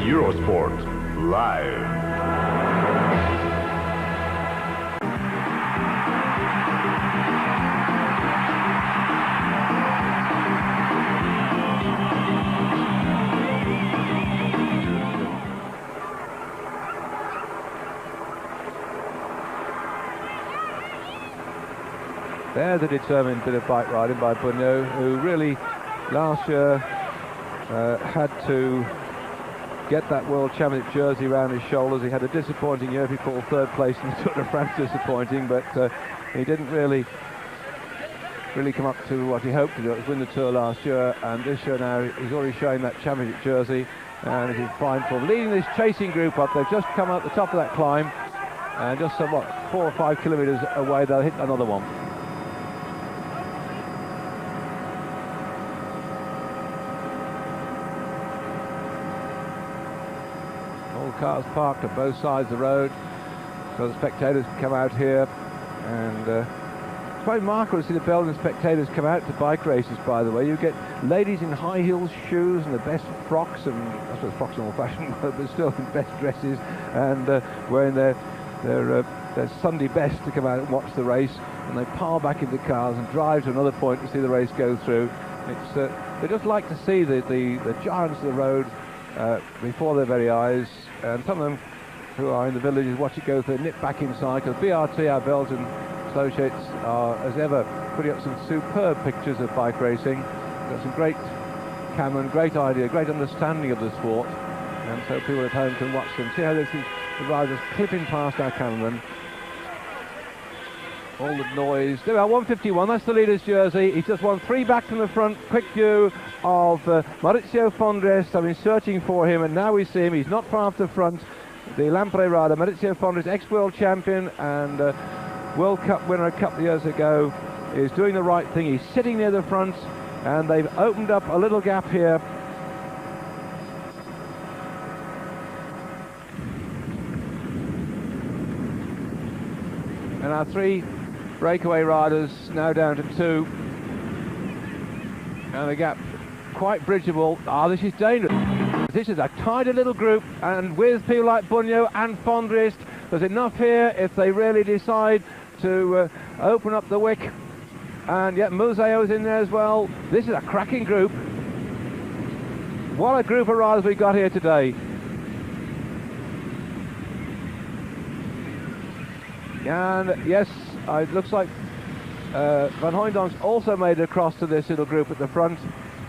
Eurosport Live. There's a determined bit of bike riding by Bunyo, who really last year had to get that World Championship jersey around his shoulders. He had a disappointing year. He called third place in the Tour de France disappointing, but he didn't really come up to what he hoped to do. It was win the Tour last year, and this year now he's already showing that championship jersey, and he's in fine form. Leading this chasing group up, they've just come up the top of that climb, and just somewhat 4 or 5 kilometres away they'll hit another one. Cars parked on both sides of the road so the spectators can come out here, and it's very remarkable to see the Belgian spectators come out to bike races. By the way, you get ladies in high heels shoes and the best frocks, and I suppose frocks are old-fashioned, but still in best dresses, and wearing their Sunday best to come out and watch the race, and they pile back into cars and drive to another point to see the race go through. It's they just like to see the giants of the road before their very eyes, and some of them who are in the villages watch it go through, nip back inside, because BRT, our Belgian associates, are as ever putting up some superb pictures of bike racing. Got some great camera, great idea, great understanding of the sport, and so people at home can watch them. See how this is, the riders clipping past our cameraman. All the noise. There we are, 151, that's the leader's jersey. He's just won 3 back from the front. Quick view of Maurizio Fondres. I've been searching for him, and now we see him. He's not far off the front. The Lampre rider, Maurizio Fondres, ex-world champion and World Cup winner a couple of years ago, is doing the right thing. He's sitting near the front, and they've opened up a little gap here. And our 3 breakaway riders now down to 2, and the gap quite bridgeable. This is dangerous. This is a tighter little group, and with people like Bunyo and Fondres, there's enough here if they really decide to open up the wick. And yet Museo's in there as well. This is a cracking group. What a group of riders we've got here today. And yes, it looks like Van Hooydonk's also made it across to this little group at the front,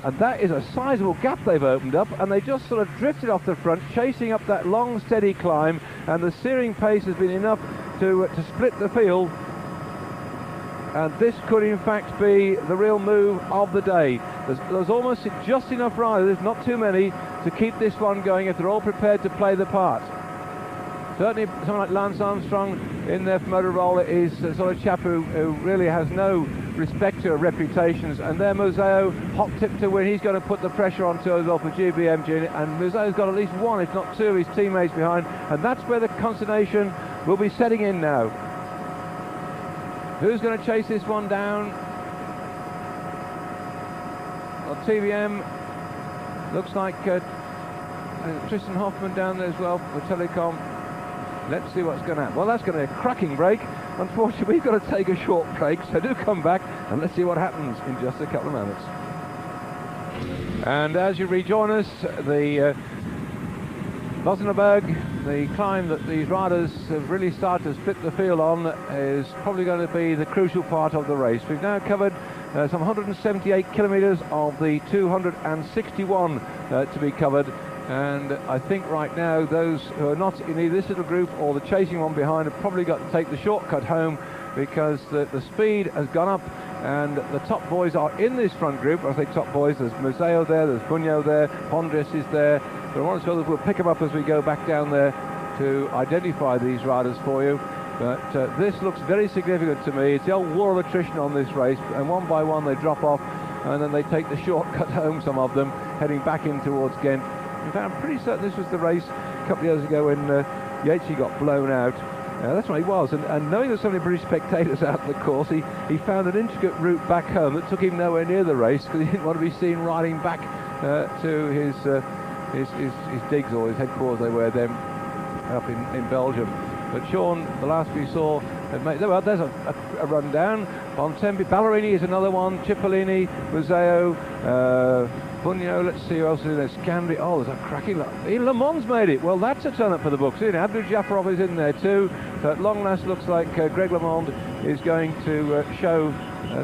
and that is a sizable gap they've opened up, and they just sort of drifted off the front, chasing up that long steady climb, and the steering pace has been enough to split the field, and this could in fact be the real move of the day. There's almost just enough riders, not too many, to keep this one going if they're all prepared to play the part. Certainly someone like Lance Armstrong in there from Motorola is the sort of chap who really has no respect to reputations, and there Museo, hot tip to win. He's going to put the pressure on to as well for GBMG, and Museo's got at least 1 if not 2 of his teammates behind, and that's where the consternation will be setting in now. Who's going to chase this one down? Well, TVM looks like Tristan Hoffman down there as well for Telecom. Let's see what's going to happen. Well, that's going to be a cracking break. Unfortunately, we've got to take a short break, so do come back and let's see what happens in just a couple of moments. And as you rejoin us, the Bossenberg, the climb that these riders have really started to split the field on, is probably going to be the crucial part of the race. We've now covered some 178 kilometres of the 261 to be covered. And I think right now those who are not in either this little group or the chasing one behind have probably got to take the shortcut home, because the speed has gone up, and the top boys are in this front group. When I say top boys, there's Museo there, there's Bunyo there, Fondres is there. But one or two others will pick them up as we go back down there to identify these riders for you. But this looks very significant to me. It's the old war of attrition on this race, and one by one they drop off, and then they take the shortcut home, some of them, heading back in towards Ghent. In fact, I'm pretty certain this was the race a couple of years ago when Yates got blown out. That's what he was, and knowing there's so many British spectators out on the course, he found an intricate route back home that took him nowhere near the race, because he didn't want to be seen riding back to his his digs or his headquarters, they were then up in Belgium. But Sean, the last we saw, had made, well, there's a rundown. Bontempi, Ballerini is another one, Cipollini, Museo, Bunyo, let's see who else is in there, Scandi, oh, there's a cracking lot. Even Le Mans made it. Well, that's a turn up for the books, isn't it? Abdul Jafarov is in there too. So at long last, looks like Greg LeMond is going to show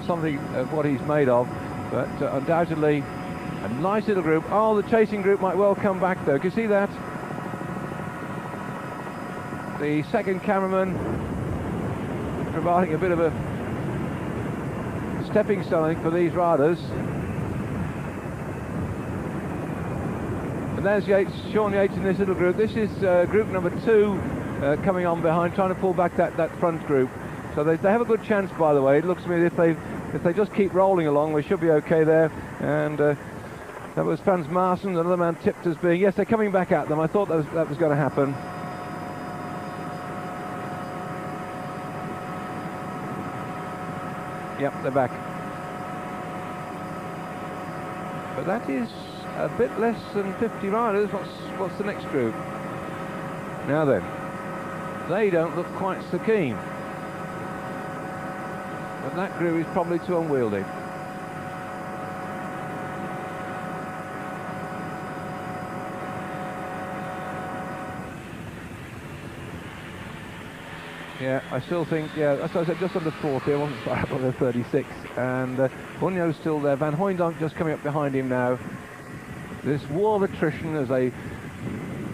something of what he's made of. But undoubtedly, a nice little group. Oh, the chasing group might well come back though. Can you see that? The second cameraman providing a bit of a stepping stone for these riders. And there's Yates, Sean Yates in this little group. This is group number 2 coming on behind, trying to pull back that front group. So they have a good chance, by the way. It looks to me if they just keep rolling along, they should be okay there. And that was Frans Maassen, another man tipped as being, yes, they're coming back at them. I thought that was going to happen. Yep, they're back. But that is a bit less than 50 riders. What's the next group? Now then, they don't look quite so keen. But that group is probably too unwieldy. Yeah, I still think, yeah, as I said, just under 40, I wasn't far up on the 36, and Bunyo's still there, Van Hooijdonk just coming up behind him now. This war of attrition as they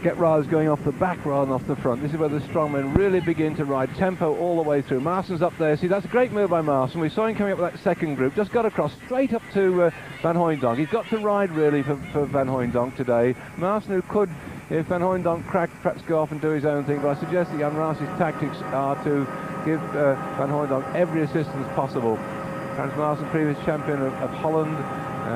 get riders going off the back rather than off the front. This is where the strongmen really begin to ride tempo all the way through. Marston's up there, see, that's a great move by Marston. We saw him coming up with that second group, just got across straight up to Van Hooijdonk. He's got to ride really for Van Hooijdonk today. Marston, who could, if Van Hooijdonk cracked, perhaps go off and do his own thing, but I suggest that Jan Raas's tactics are to give Van Hooijdonk every assistance possible. Frans Maassen, previous champion of Holland,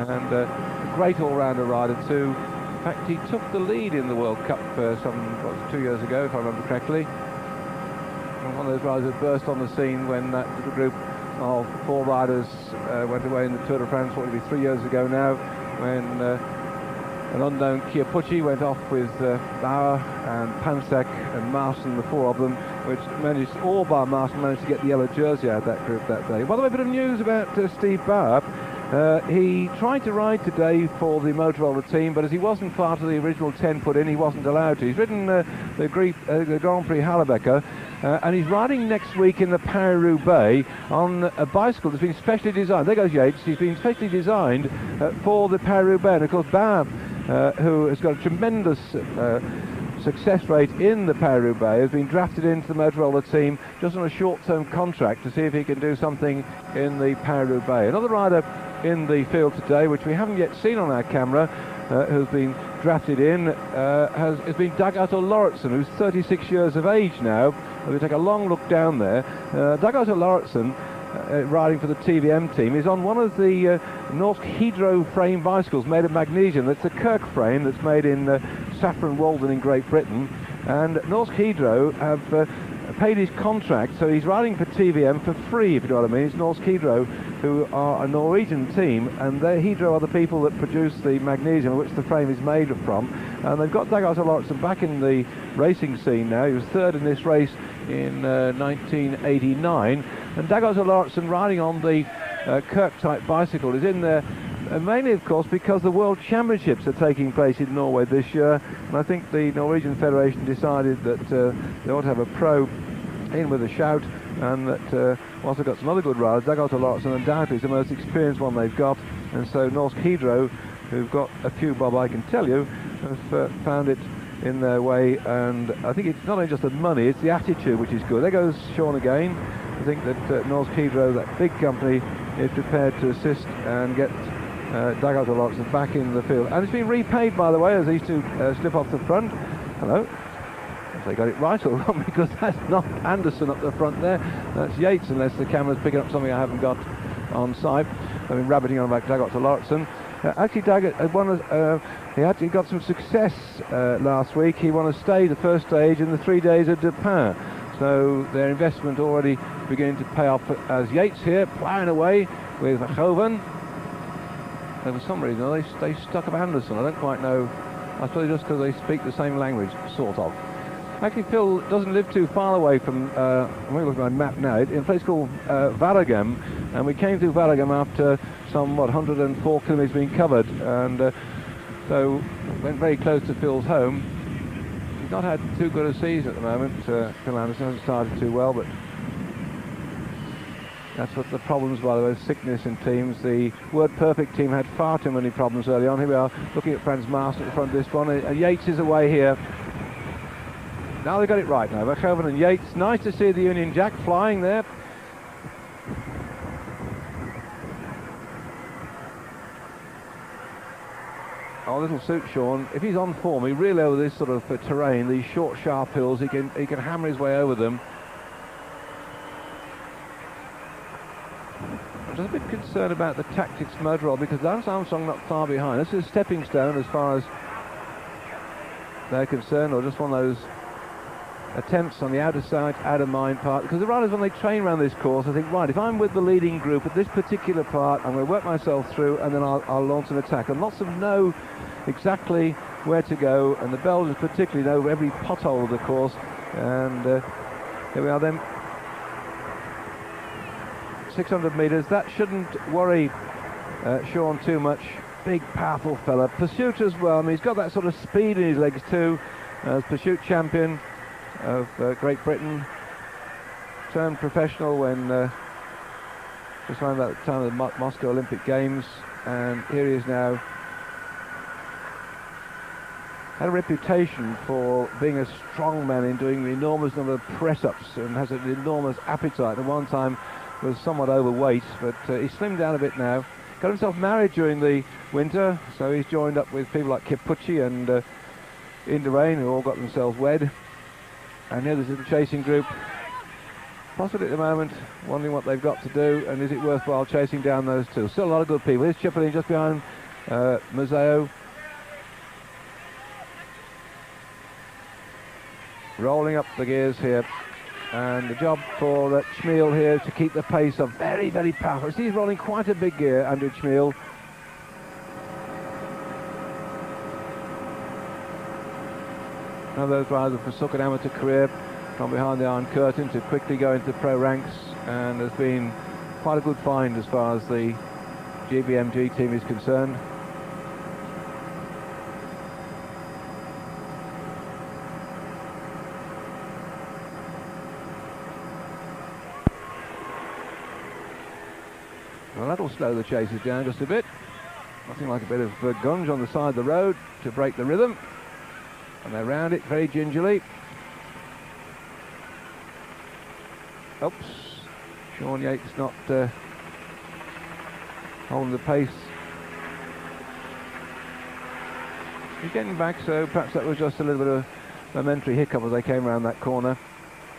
and a great all-rounder rider too. In fact, he took the lead in the World Cup 2 years ago, if I remember correctly. And one of those riders that burst on the scene when that little group of 4 riders went away in the Tour de France, what would be 3 years ago now, when an unknown Chiappucci went off with Bauer and Pansek and Marston, the 4 of them, which managed, all bar Marston, managed to get the yellow jersey out of that group that day. By the way, a bit of news about Steve Bauer. He tried to ride today for the Motorola team, but as he wasn't part of the original 10 put in, he wasn't allowed to. He's ridden the Grand Prix Hallebecker, and he's riding next week in the Paris-Roubaix on a bicycle that's been specially designed. There goes Yates. He's been specially designed for the Paris-Roubaix. And of course, Bauer, who has got a tremendous success rate in the Paris-Roubaix, has been drafted into the Motorola team just on a short-term contract to see if he can do something in the Paris-Roubaix. Another rider in the field today, which we haven't yet seen on our camera, who's been drafted in, has been Dag Otto Lauritsen, who's 36 years of age now. If we take a long look down there, Dag Otto Lauritsen, riding for the TVM team, is on one of the Norsk Hydro frame bicycles made of magnesium. That's a Kirk frame that's made in Saffron Walden in Great Britain, and Norsk Hydro have paid his contract, so he's riding for TVM for free, if you know what I mean. It's Norsk Hydro, who are a Norwegian team, and Hydro are the people that produce the magnesium which the frame is made from, and they've got Dag Otto Lauritsen back in the racing scene now. He was 3rd in this race in 1989, and Dag Otto Lauritsen, riding on the Kirk-type bicycle, is in there mainly, of course, because the World Championships are taking place in Norway this year, and I think the Norwegian Federation decided that they ought to have a pro in with a shout, and that whilst they've got some other good riders, Dag Otto Lauritsen undoubtedly is the most experienced one they've got, and so Norsk Hydro, who've got a few bob, I can tell you, have found it in their way, and I think it's not only just the money, it's the attitude which is good. There goes Sean again. I think that Norsk Hydro, that big company, is prepared to assist and get Dag Otto Lauritsen back in the field, and it's been repaid, by the way, as these two slip off the front. Hello. If they got it right or wrong, because that's not Anderson up the front there, that's Yates, unless the camera's picking up something I haven't got on site. I've been rabbiting on about Dag Otto Lauritsen. Actually, Dag he actually got some success last week. He won a stage, the first stage, in the 3 days of Depin. So their investment already beginning to pay off, as Yates here ploughing away with Verhoeven. For some reason they stuck up Anderson. I don't quite know I suppose just because they speak the same language, sort of. Actually, Phil doesn't live too far away from, I'm going to look at my map now, in a place called Vlaanderen, and we came through Vlaanderen after some, 104 kilometres being covered, and so went very close to Phil's home. He's not had too good a season at the moment. Flanders hasn't started too well, but that's what the problems, by the way, sickness in teams. The Word Perfect team had far too many problems early on. Here we are looking at Frans Maas at the front of this one, and Yates is away here. Now they've got it right now, Verhoeven and Yates. Nice to see the Union Jack flying there. Oh, little suit Sean. If he's on form, he really over this sort of terrain, these short, sharp hills, he can hammer his way over them. I'm just a bit concerned about the tactics motor roll because Lance Armstrong not far behind. This is a stepping stone as far as they're concerned, or just one of those attempts on the outer side, out of mind part, because the riders, when they train around this course, I think, right, if I'm with the leading group at this particular part, I'm going to work myself through and then I'll launch an attack. And lots of them know exactly where to go, and the Belgians particularly know every pothole of the course. And here we are then, 600 metres. That shouldn't worry Sean too much. Big, powerful fella. Pursuit as well. I mean, he's got that sort of speed in his legs too. As Pursuit champion of Great Britain, turned professional when just around about the time of the Moscow Olympic Games, and here he is now. Had a reputation for being a strong man in doing an enormous number of press-ups, and has an enormous appetite. At one time was somewhat overweight, but he's slimmed down a bit now. Got himself married during the winter, so he's joined up with people like Kipucci and Indurain, who all got themselves wed. And here there's a little chasing group, possibly at the moment wondering what they've got to do and is it worthwhile chasing down those two. Still a lot of good people. Here's Cipollini just behind Museo. Rolling up the gears here, and the job for Schmiel here is to keep the pace up. Very, very powerful. See, he's rolling quite a big gear, Andrew Schmiel. One of those riders who forsook an amateur career from behind the Iron Curtain to quickly go into pro ranks, and has been quite a good find as far as the GBMG team is concerned. Well, that'll slow the chasers down just a bit. Nothing like a bit of gunge on the side of the road to break the rhythm. And they round it very gingerly. Oops, Sean Yates not holding the pace. He's getting back, so perhaps that was just a little bit of a momentary hiccup as they came around that corner.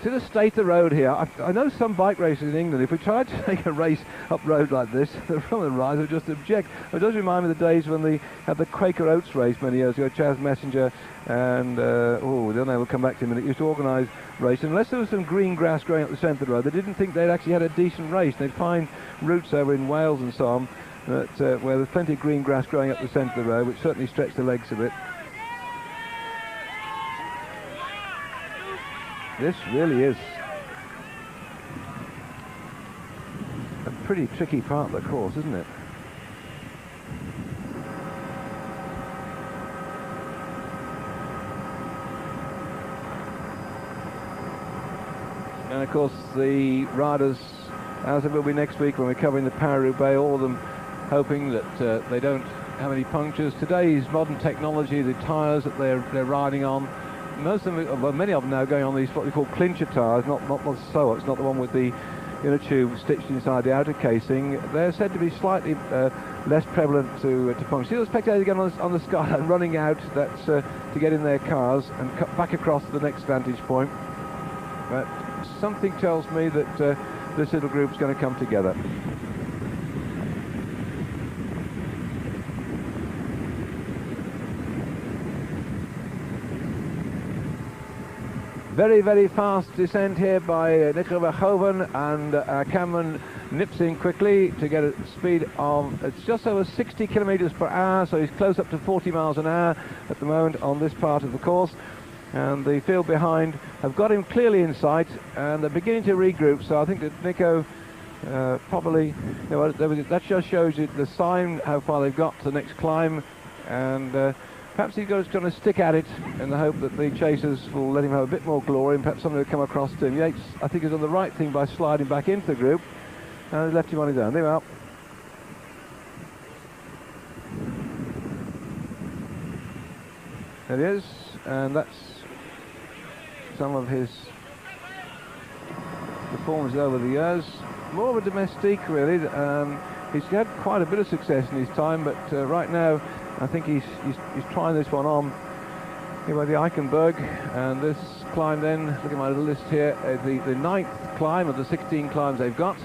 See the state of the road here. I know some bike races in England, if we tried to take a race up road like this, the front of the riders would just object. It does remind me of the days when they had the Quaker Oats race many years ago. Chas Messenger and, oh, the other name will come back to him, and it used to organise races. Unless there was some green grass growing up the centre of the road, they didn't think they'd actually had a decent race. They'd find routes over in Wales and so on, that, where there's plenty of green grass growing up the centre of the road, which certainly stretched the legs a bit. This really is a pretty tricky part of the course, isn't it? And of course the riders, as it will be next week when we're covering the Paris-Roubaix, all of them hoping that they don't have any punctures. Today's modern technology, the tyres that they're riding on, most of them, well, many of them now going on these what we call clincher tyres, not so. It's not the one with the inner tube stitched inside the outer casing. They're said to be slightly less prevalent to puncture. See those spectators again on the skyline running out. That's to get in their cars and cut back across to the next vantage point. But something tells me that this little group's going to come together. Very, very fast descent here by Nico Verhoeven, and Cameron nips in quickly to get a speed of, it's just over 60 kilometers per hour, so he's close up to 40 miles an hour at the moment on this part of the course. And the field behind have got him clearly in sight, and they're beginning to regroup, so I think that Nico probably, you know, that just shows you the sign how far they've got to the next climb, and perhaps he's going to stick at it in the hope that the chasers will let him have a bit more glory, and perhaps somebody will come across to him. Yates, I think, has done the right thing by sliding back into the group, and left him on his own. There we are. There he is, and that's some of his performances over the years. More of a domestique, really. He's had quite a bit of success in his time, but right now I think he's trying this one on. Here by the Eichenberg, and this climb then, look at my little list here, the 9th climb of the 16 climbs they've got,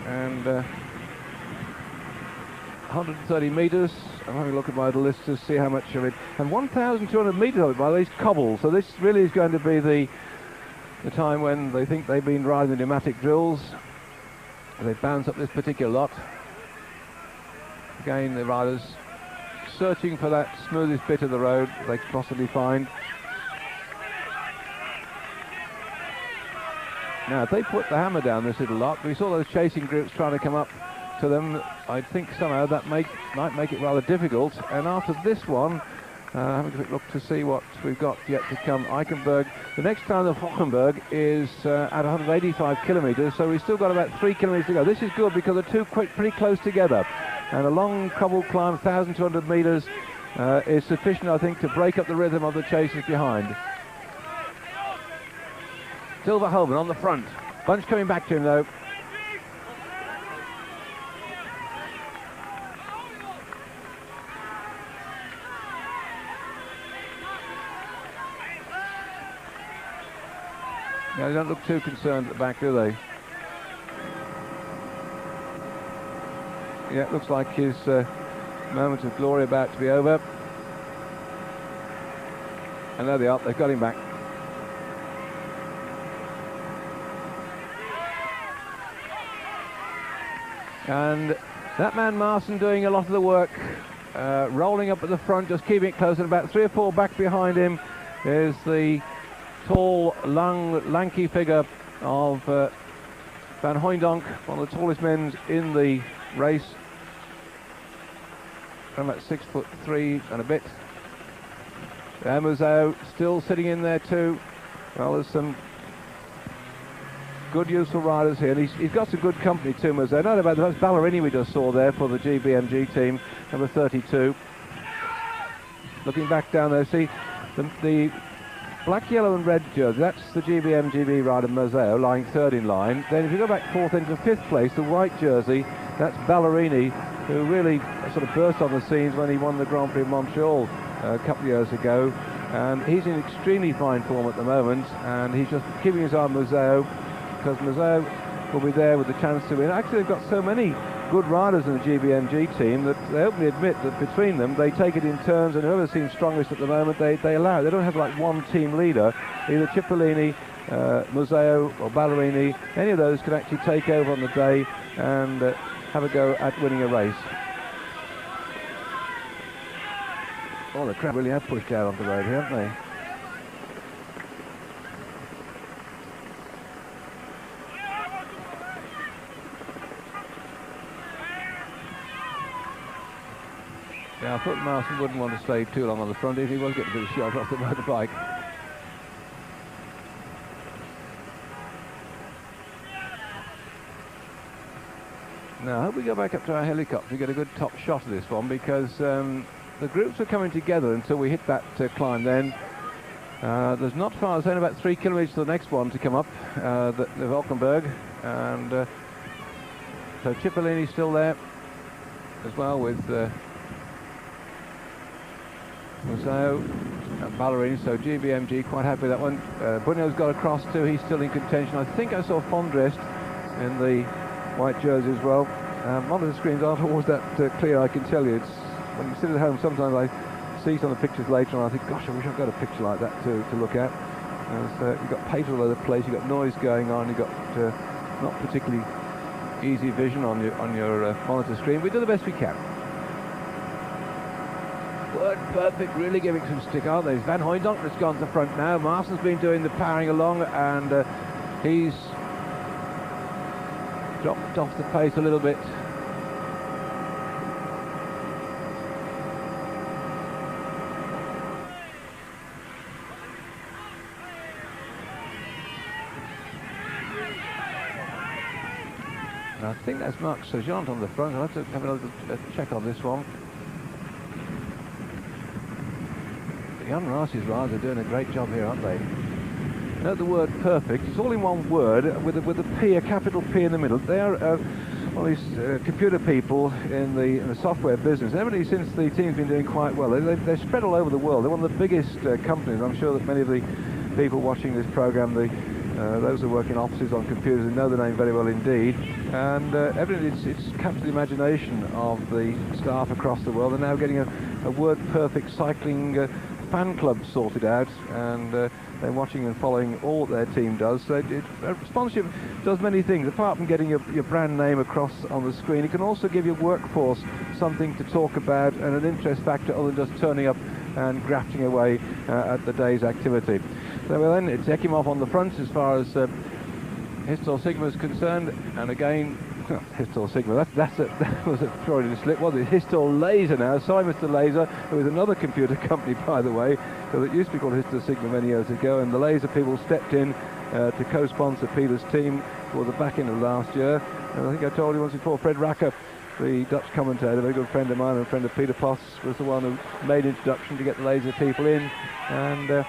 and 130 metres. I'm having a look at my little list to see how much of it, and 1,200 metres of it by these cobbles, so this really is going to be the time when they think they've been riding the pneumatic drills. They bounce up this particular lot. Again, the riders searching for that smoothest bit of the road they could possibly find. Now, if they put the hammer down this little lot, we saw those chasing groups trying to come up to them. I think somehow that might make it rather difficult. And after this one, having a quick look to see what we've got yet to come. Eichenberg, the next time of Hochenberg is at 185 kilometres, so we've still got about 3 kilometres to go. This is good because they're two pretty close together, and a long cobble climb, 1,200 metres, is sufficient, I think, to break up the rhythm of the chasers behind. Still Verhoeven on the front. Bunch coming back to him though. Now, they don't look too concerned at the back, do they? Yeah, it looks like his moment of glory about to be over. And there they are, they've got him back. And that man Marson doing a lot of the work, rolling up at the front, just keeping it close, and about 3 or 4 back behind him is the tall, lanky figure of Van Hooijdonk, one of the tallest men in the race. I'm about 6'3" and a bit. Muzau still sitting in there too. Well, there's some good, useful riders here, and he's got some good company too, Muzau. Not about the Ballerini we just saw there for the GBMG team, number 32. Looking back down there, see the black, yellow and red jersey, that's the GBMGB rider Moseo, lying 3rd in line. Then if you go back 4th into 5th place, the white jersey, that's Ballerini, who really sort of burst on the scenes when he won the Grand Prix of Montreal a couple of years ago. And he's in extremely fine form at the moment, and he's just keeping his eye on Moseo, because Moseo will be there with the chance to win. Actually, they've got so many good riders in the GBMG team that they openly admit that between them they take it in turns, and whoever seems strongest at the moment they allow it. They don't have like one team leader. Either Cipollini, Moseo or Ballerini, any of those can actually take over on the day and have a go at winning a race. Oh, the crowd really have pushed out on the road here, haven't they? Yeah, I thought Marson wouldn't want to stay too long on the front if he was getting a bit of shot off the motorbike. Now, I hope we go back up to our helicopter to get a good top shot of this one, because the groups are coming together until we hit that climb then. There's not far, there's only about 3 kilometres to the next one to come up, the Valkenburg, and so Cipollini's still there as well with Moseo and Ballerini, so GBMG quite happy with that one. Bunyo's got across too, he's still in contention. I think I saw Fondrest in the white jersey as well. One of the screens aren't always that clear, I can tell you. It's when you sit at home, sometimes I see some of the pictures later and I think, gosh, I wish I've got a picture like that to look at. You've got paint all over the place, you've got noise going on, you've got not particularly easy vision on your monitor screen. We do the best we can. Word perfect, really giving some stick, aren't they? Van Hooijdonk has gone to the front now. Marston's been doing the powering along, and he's dropped off the pace a little bit. I think that's Marc Sergeant on the front. I'll have to have another check on this one. Jan Raas's riders are doing a great job here, aren't they? Note the word perfect. It's all in one word with a P, a capital P in the middle. They are well, these computer people in the software business. Evidently, since the team's been doing quite well, they're spread all over the world. They're one of the biggest companies. I'm sure that many of the people watching this program, those who work in offices on computers, know the name very well indeed. And evidently, it's captured the imagination of the staff across the world. They're now getting a word perfect cycling fan club sorted out, and they're watching and following all that their team does. So sponsorship does many things. Apart from getting your brand name across on the screen, it can also give your workforce something to talk about and an interest factor other than just turning up and grafting away at the day's activity. So well, then it's Ekimov on the front as far as Histor Sigma is concerned, and again, Histor Sigma, that was a Freudian slip, wasn't it? Histor Laser now. Sorry, Mr. Laser, who is another computer company, by the way, because it used to be called Histor Sigma many years ago, and the Laser people stepped in to co-sponsor Peter's team for the back end of last year. And I think I told you once before, Fred Racker, the Dutch commentator, a very good friend of mine and a friend of Peter Poss, was the one who made the introduction to get the Laser people in, and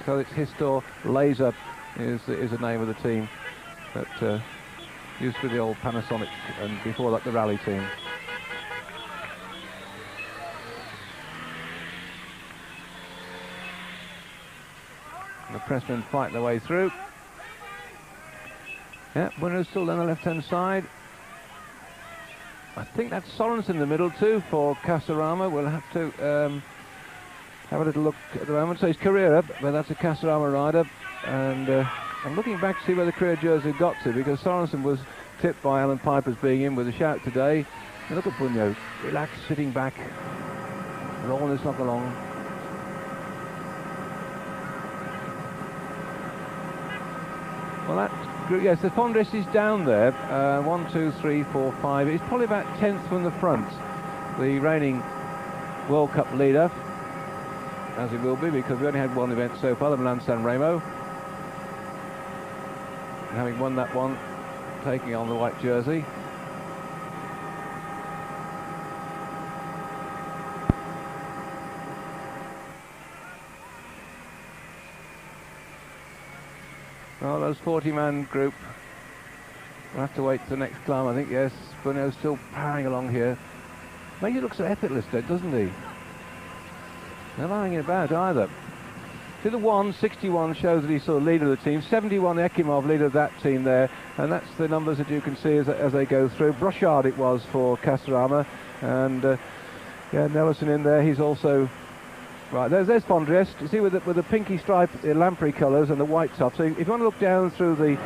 so it's Histor Laser is the name of the team that used to be the old Panasonic, and before that the rally team. The pressmen fight their way through. Yeah, Bruno's still on the left-hand side. I think that's Sorensen in the middle too for Casarama. We'll have to have a little look at the moment. So he's Carrera, but that's a Casarama rider, and I'm looking back to see where the career jersey got to, because Sorensen was tipped by Alan Pipers being in with a shout today. And look at Bunyo, relaxed, sitting back, rolling his luck along. Well, that group, yes, the Flanders is down there. 1, 2, 3, 4, 5. It's probably about 10th from the front. The reigning World Cup leader, as it will be, because we only had one event so far, the Milan San Remo. And having won that one, taking on the white jersey. Well, those 40-man group will have to wait for the next climb, I think. Yes, Bruno's still powering along here. Makes it look so effortless, doesn't he? Not hanging about either. To the 61 shows that he's sort of leader of the team. 71, Ekimov, leader of that team there. And that's the numbers that you can see as they go through. Brochard it was for Casarama. And yeah, Nelson in there. He's also... Right, there's Fondres. You see with the pinky stripe, the lamprey colours and the white top. So if you want to look down through the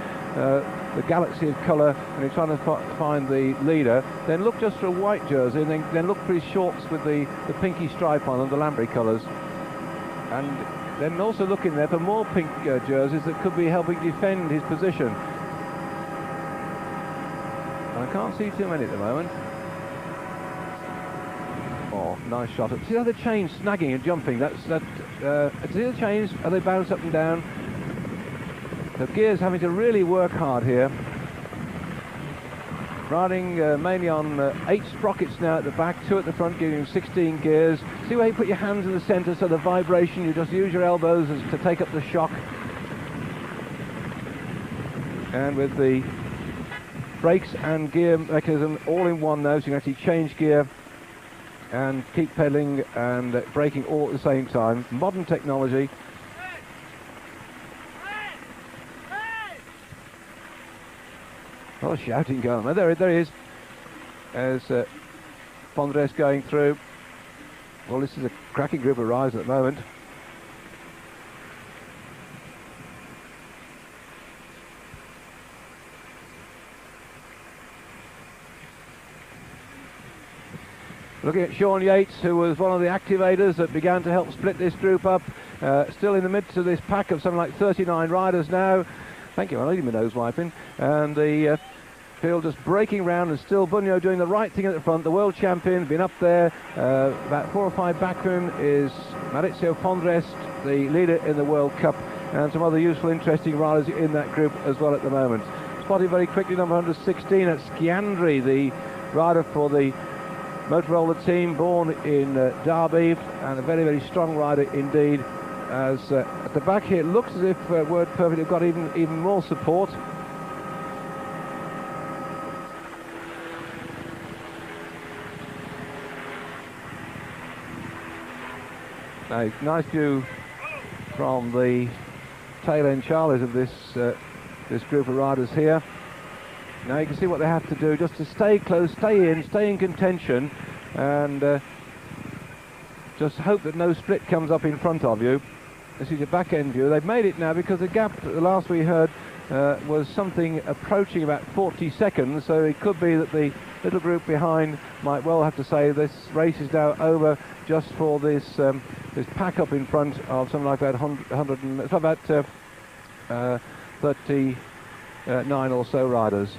galaxy of colour and you're trying to find the leader, then look just for a white jersey, and then look for his shorts with the pinky stripe on them, the lamprey colours. And then also look in there for more pink jerseys that could be helping defend his position. And I can't see too many at the moment. Oh, nice shot. See how the chains snagging and jumping? See the chains? How they bounce up and down? The gears having to really work hard here. Riding mainly on 8 sprockets now at the back, 2 at the front, giving 16 gears. See where you put your hands in the centre, so the vibration, you just use your elbows to take up the shock. And with the brakes and gear mechanism all in one now, so you can actually change gear and keep pedalling and braking all at the same time. Modern technology. A lot of shouting going on. There he is. As Fondres going through. Well, this is a cracking group of riders at the moment. Looking at Sean Yates, who was one of the activators that began to help split this group up. Still in the midst of this pack of something like 39 riders now. Thank you, I need my nose wiping. And the field just breaking round, and still Bunyo doing the right thing at the front. The world champion, been up there. About 4 or 5 back from him is Maurizio Fondres, the leader in the World Cup, and some other useful, interesting riders in that group as well at the moment. Spotted very quickly, number 116 at Sciandri, the rider for the Motorola team, born in Derby, and a very, very strong rider indeed. As at the back here, it looks as if Word Perfect have got even more support. Now, nice view from the tail end Charlies of this this group of riders here. Now you can see what they have to do just to stay close, stay in contention, and just hope that no split comes up in front of you. This is your back end view. They've made it now because the gap, the last we heard, was something approaching about 40 seconds, so it could be that the little group behind might well have to say this race is now over just for this this pack up in front of something like that 100 and it's about 39 or so riders.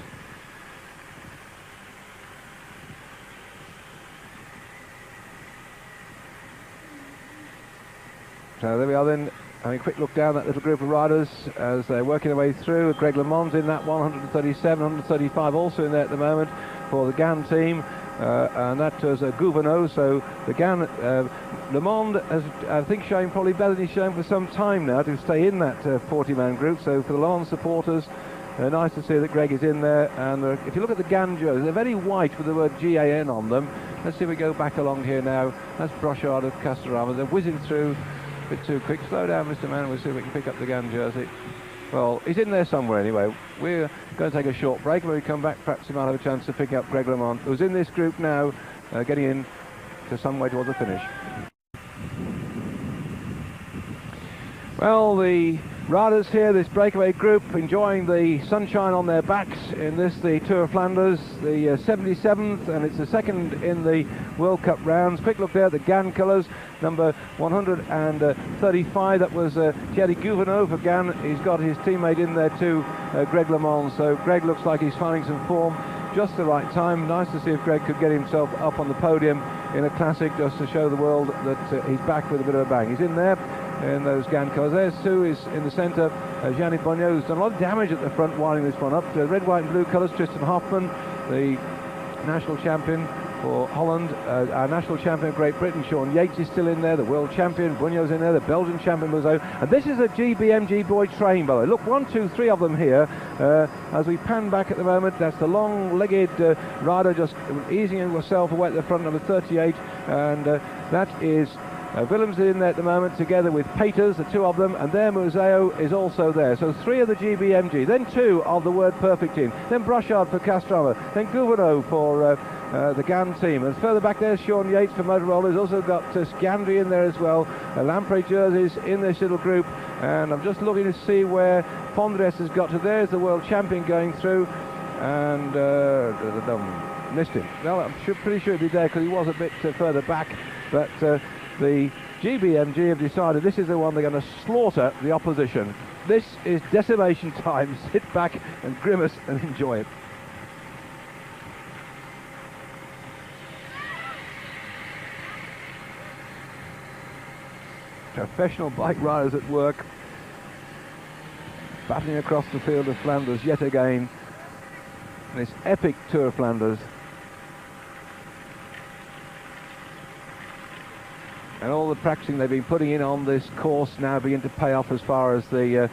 So there we are then, having a quick look down that little group of riders as they're working their way through. Greg LeMond's in that 137, 135 also in there at the moment for the GAN team, and that was Gouverneau. So the GAN, LeMond has, I think, shown probably better than he's shown for some time now to stay in that 40-man group. So for the LeMond supporters, nice to see that Greg is in there. And if you look at the GAN jerseys, they're very white with the word GAN on them. Let's see if we go back along here now. That's Brochard of Castorama. They're whizzing through a bit too quick. Slow down, Mr. Man, we'll see if we can pick up the GAN jersey. Well, he's in there somewhere anyway. We're going to take a short break. When we come back, perhaps we might have a chance to pick up Greg LeMond, who's in this group now, getting in to some way towards the finish. Well, the riders here, this breakaway group, enjoying the sunshine on their backs in this, the Tour of Flanders, the 77th, and it's the second in the World Cup rounds. Quick look there at the GAN colours, number 135, that was Thierry Gouverneau for GAN. He's got his teammate in there too, Greg LeMond. So Greg looks like he's finding some form, just the right time. Nice to see if Greg could get himself up on the podium in a classic, just to show the world that he's back with a bit of a bang. He's in there in those GAN colours. There's Sue is in the centre. Gianni Bunyo, who's done a lot of damage at the front, winding this one up. Red, white and blue colours, Tristan Hoffman, the national champion for Holland. Our national champion of Great Britain, Sean Yates, is still in there. The world champion, Bunyo's in there. The Belgian champion, Muzo. And this is a GBMG boy train, by the way. Look, 1, 2, 3 of them here. As we pan back at the moment, that's the long-legged rider just easing himself away at the front, number 38. And that is Willems in there at the moment, together with Peters, the 2 of them, and there Museo is also there. So 3 of the GBMG, then 2 of the Word Perfect team, then Brochard for Castrama, then Gouverneau for the GAN team, and further back there's Sean Yates for Motorola. He's also got Sciandri in there as well. Lamprey jerseys in this little group, and I'm just looking to see where Fondres has got to. There's the world champion going through, and missed him. Well, I'm pretty sure he'd be there because he was a bit further back, but the GBMG have decided this is the one they're going to slaughter the opposition. This is decimation time. Sit back and grimace and enjoy it. Professional bike riders at work, battling across the field of Flanders yet again. This epic Tour of Flanders. And all the practicing they've been putting in on this course now begin to pay off as far as the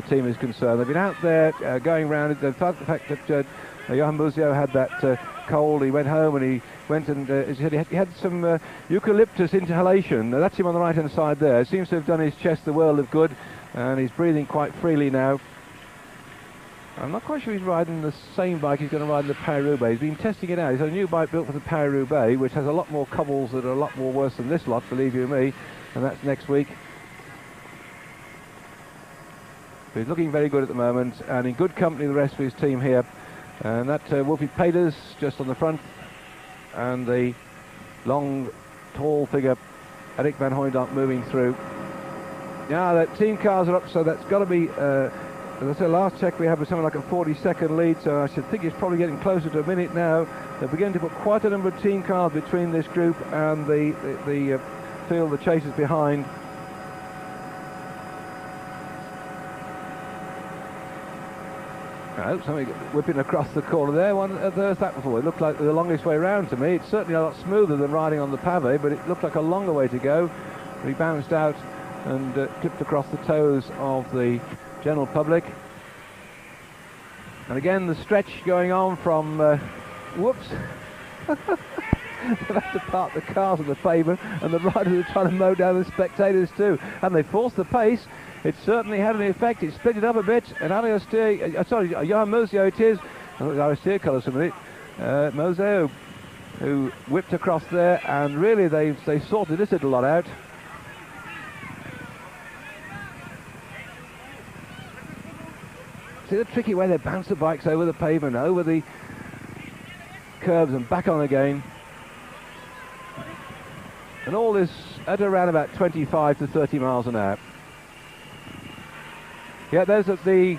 team is concerned. They've been out there going around it. The fact that Johan Museo had that cold, he went home and he went and he said he had some eucalyptus inhalation. Now, that's him on the right hand side there. Seems to have done his chest the world of good, and he's breathing quite freely now. I'm not quite sure he's riding the same bike he's going to ride in the Paris-Roubaix. He's been testing it out. He's got a new bike built for the Paris-Roubaix, which has a lot more cobbles that are a lot more worse than this lot, believe you me, and that's next week. But he's looking very good at the moment, and in good company the rest of his team here. And that Wolfie Peters just on the front, and the long, tall figure, Erik van Hooijdonk, moving through. Yeah, the team cars are up, so that's got to be, as I said, last check we had was something like a 40-second lead, so I should think it's probably getting closer to a minute now. They're beginning to put quite a number of team cars between this group and the field, the chasers behind. Oh, something whipping across the corner there. There's that before. It looked like the longest way around to me. It's certainly a lot smoother than riding on the pave, but it looked like a longer way to go. He bounced out and clipped across the toes of the general public. And again, the stretch going on from... whoops! They've had to park the cars on the pavement, and the riders are trying to mow down the spectators too. And they forced the pace. It certainly had an effect. It split it up a bit, and Johan Mosio it is. I thought it was Aristeer colours for a minute. Mosio, who whipped across there, and really they sorted this little lot out. See the tricky way they bounce the bikes over the pavement, over the curbs and back on again. And all this at around about 25 to 30 miles an hour. Yeah, those are the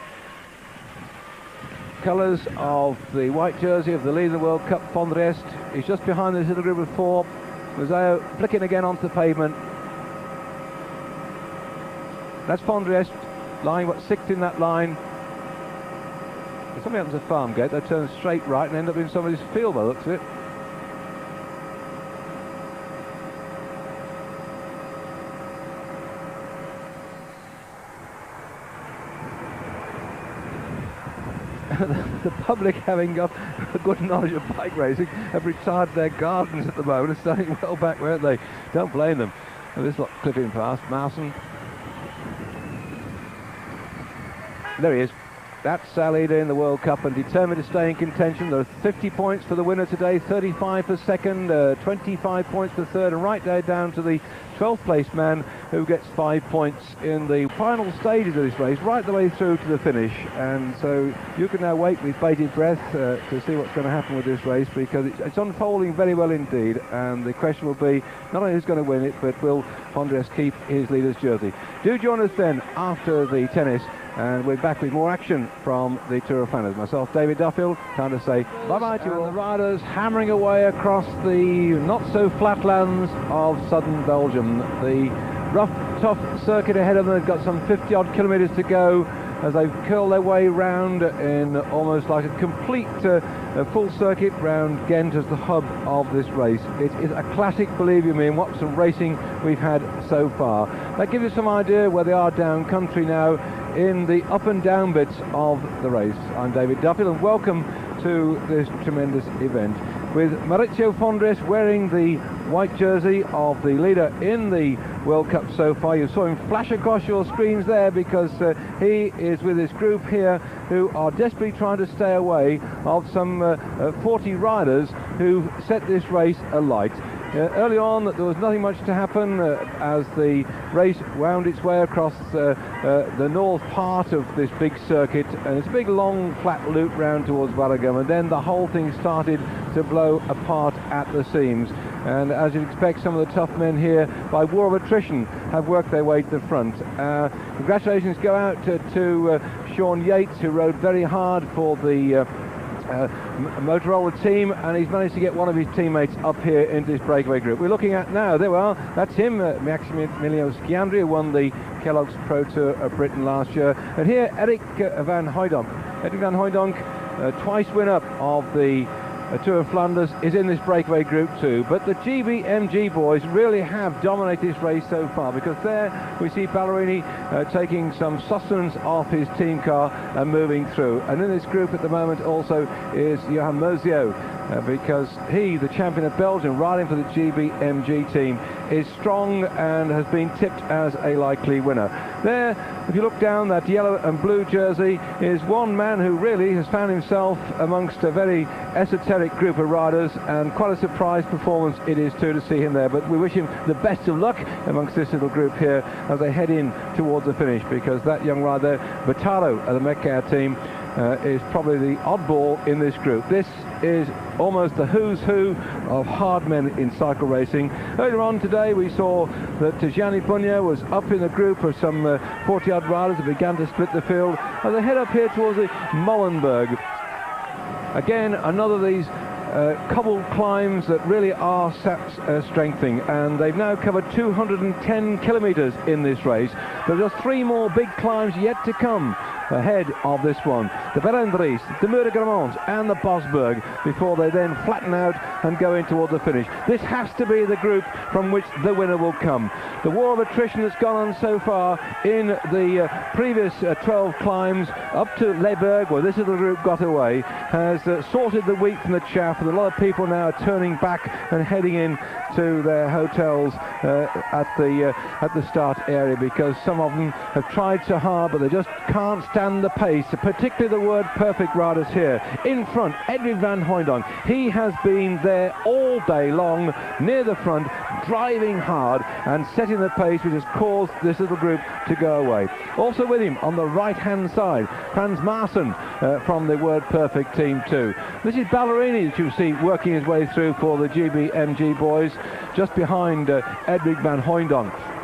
colours of the white jersey of the leader of the World Cup, Flanders. He's just behind this little group of four. Mosio flicking again onto the pavement. That's Flanders lying, sixth in that line. If something happens to Farm Gate, they turn straight right and end up in somebody's field by the looks of it. The public, having got a good knowledge of bike racing, have retired their gardens at the moment and starting well back, weren't they? Don't blame them. And this lot clipping past. Mawson. There he is. That's our leader in the World Cup and determined to stay in contention. There are 50 points for the winner today, 35 for second, 25 points for third, and right there down to the 12th place man who gets 5 points in the final stages of this race, right the way through to the finish. And so you can now wait with bated breath to see what's going to happen with this race, because it's unfolding very well indeed, and the question will be not only who's going to win it, but will Flanders keep his leader's jersey. Do join us then after the tennis, and we're back with more action from the Tour of Flanders. Myself, David Duffield, time to say bye-bye to you all. The riders hammering away across the not-so-flat lands of southern Belgium. The rough, tough circuit ahead of them. They've got some 50-odd kilometres to go as they curl their way round in almost like a complete full circuit round Ghent as the hub of this race. It is a classic, believe you me, and what some racing we've had so far. That gives you some idea where they are down country now in the up and down bits of the race. I'm David Duffield and welcome to this tremendous event with Maurizio Flanders wearing the white jersey of the leader in the World Cup so far. You saw him flash across your screens there because he is with this group here who are desperately trying to stay away of some 40 riders who set this race alight. Early on, there was nothing much to happen as the race wound its way across the north part of this big circuit, and it's a big long flat loop round towards Waregem, and then the whole thing started to blow apart at the seams. And as you'd expect, some of the tough men here, by war of attrition, have worked their way to the front. Congratulations go out to Sean Yates, who rode very hard for the Motorola team, and he's managed to get one of his teammates up here into this breakaway group. We're looking at now, there we are, that's him, Maximiliano Schiandri, who won the Kellogg's Pro Tour of Britain last year. And here, Erik van Hooijdonk. Erik van Hooijdonk, twice winner of the Tour of Flanders, is in this breakaway group too. But the GBMG boys really have dominated this race so far, because there we see Ballerini taking some sustenance off his team car and moving through. And in this group at the moment also is Johan Mosio, because he, the champion of Belgium, riding for the GBMG team, is strong and has been tipped as a likely winner. There, if you look down, that yellow and blue jersey is one man who really has found himself amongst a very esoteric group of riders, and quite a surprise performance it is too to see him there. But we wish him the best of luck amongst this little group here as they head in towards the finish, because that young rider, Bataro of the Metcalfe team, is probably the oddball in this group. This is almost the who's who of hard men in cycle racing. Earlier on today we saw that Gianni Bugno was up in the group of some 40-odd riders that began to split the field as they head up here towards the Molenberg. Again, another of these cobbled climbs that really are strengthening, and they've now covered 210 kilometers in this race. There are just 3 more big climbs yet to come ahead of this one. The Berendries, the Muur-de-Grammont and the Bosberg, before they then flatten out and go in toward the finish. This has to be the group from which the winner will come. The war of attrition that's gone on so far in the previous 12 climbs up to Leberg, where this little group got away, has sorted the wheat from the chaff, and a lot of people now are turning back and heading in to their hotels at the start area, because some of them have tried so hard but they just can't stand the pace, particularly the word perfect riders here. In front, Edwin van Hooydonk. He has been there all day long near the front, driving hard and setting the pace, which has caused this little group to go away. Also with him on the right hand side, Frans Maassen from the word perfect team too. This is Ballerini that you see working his way through for the GBMG boys, just behind Edwin van Hooydonk.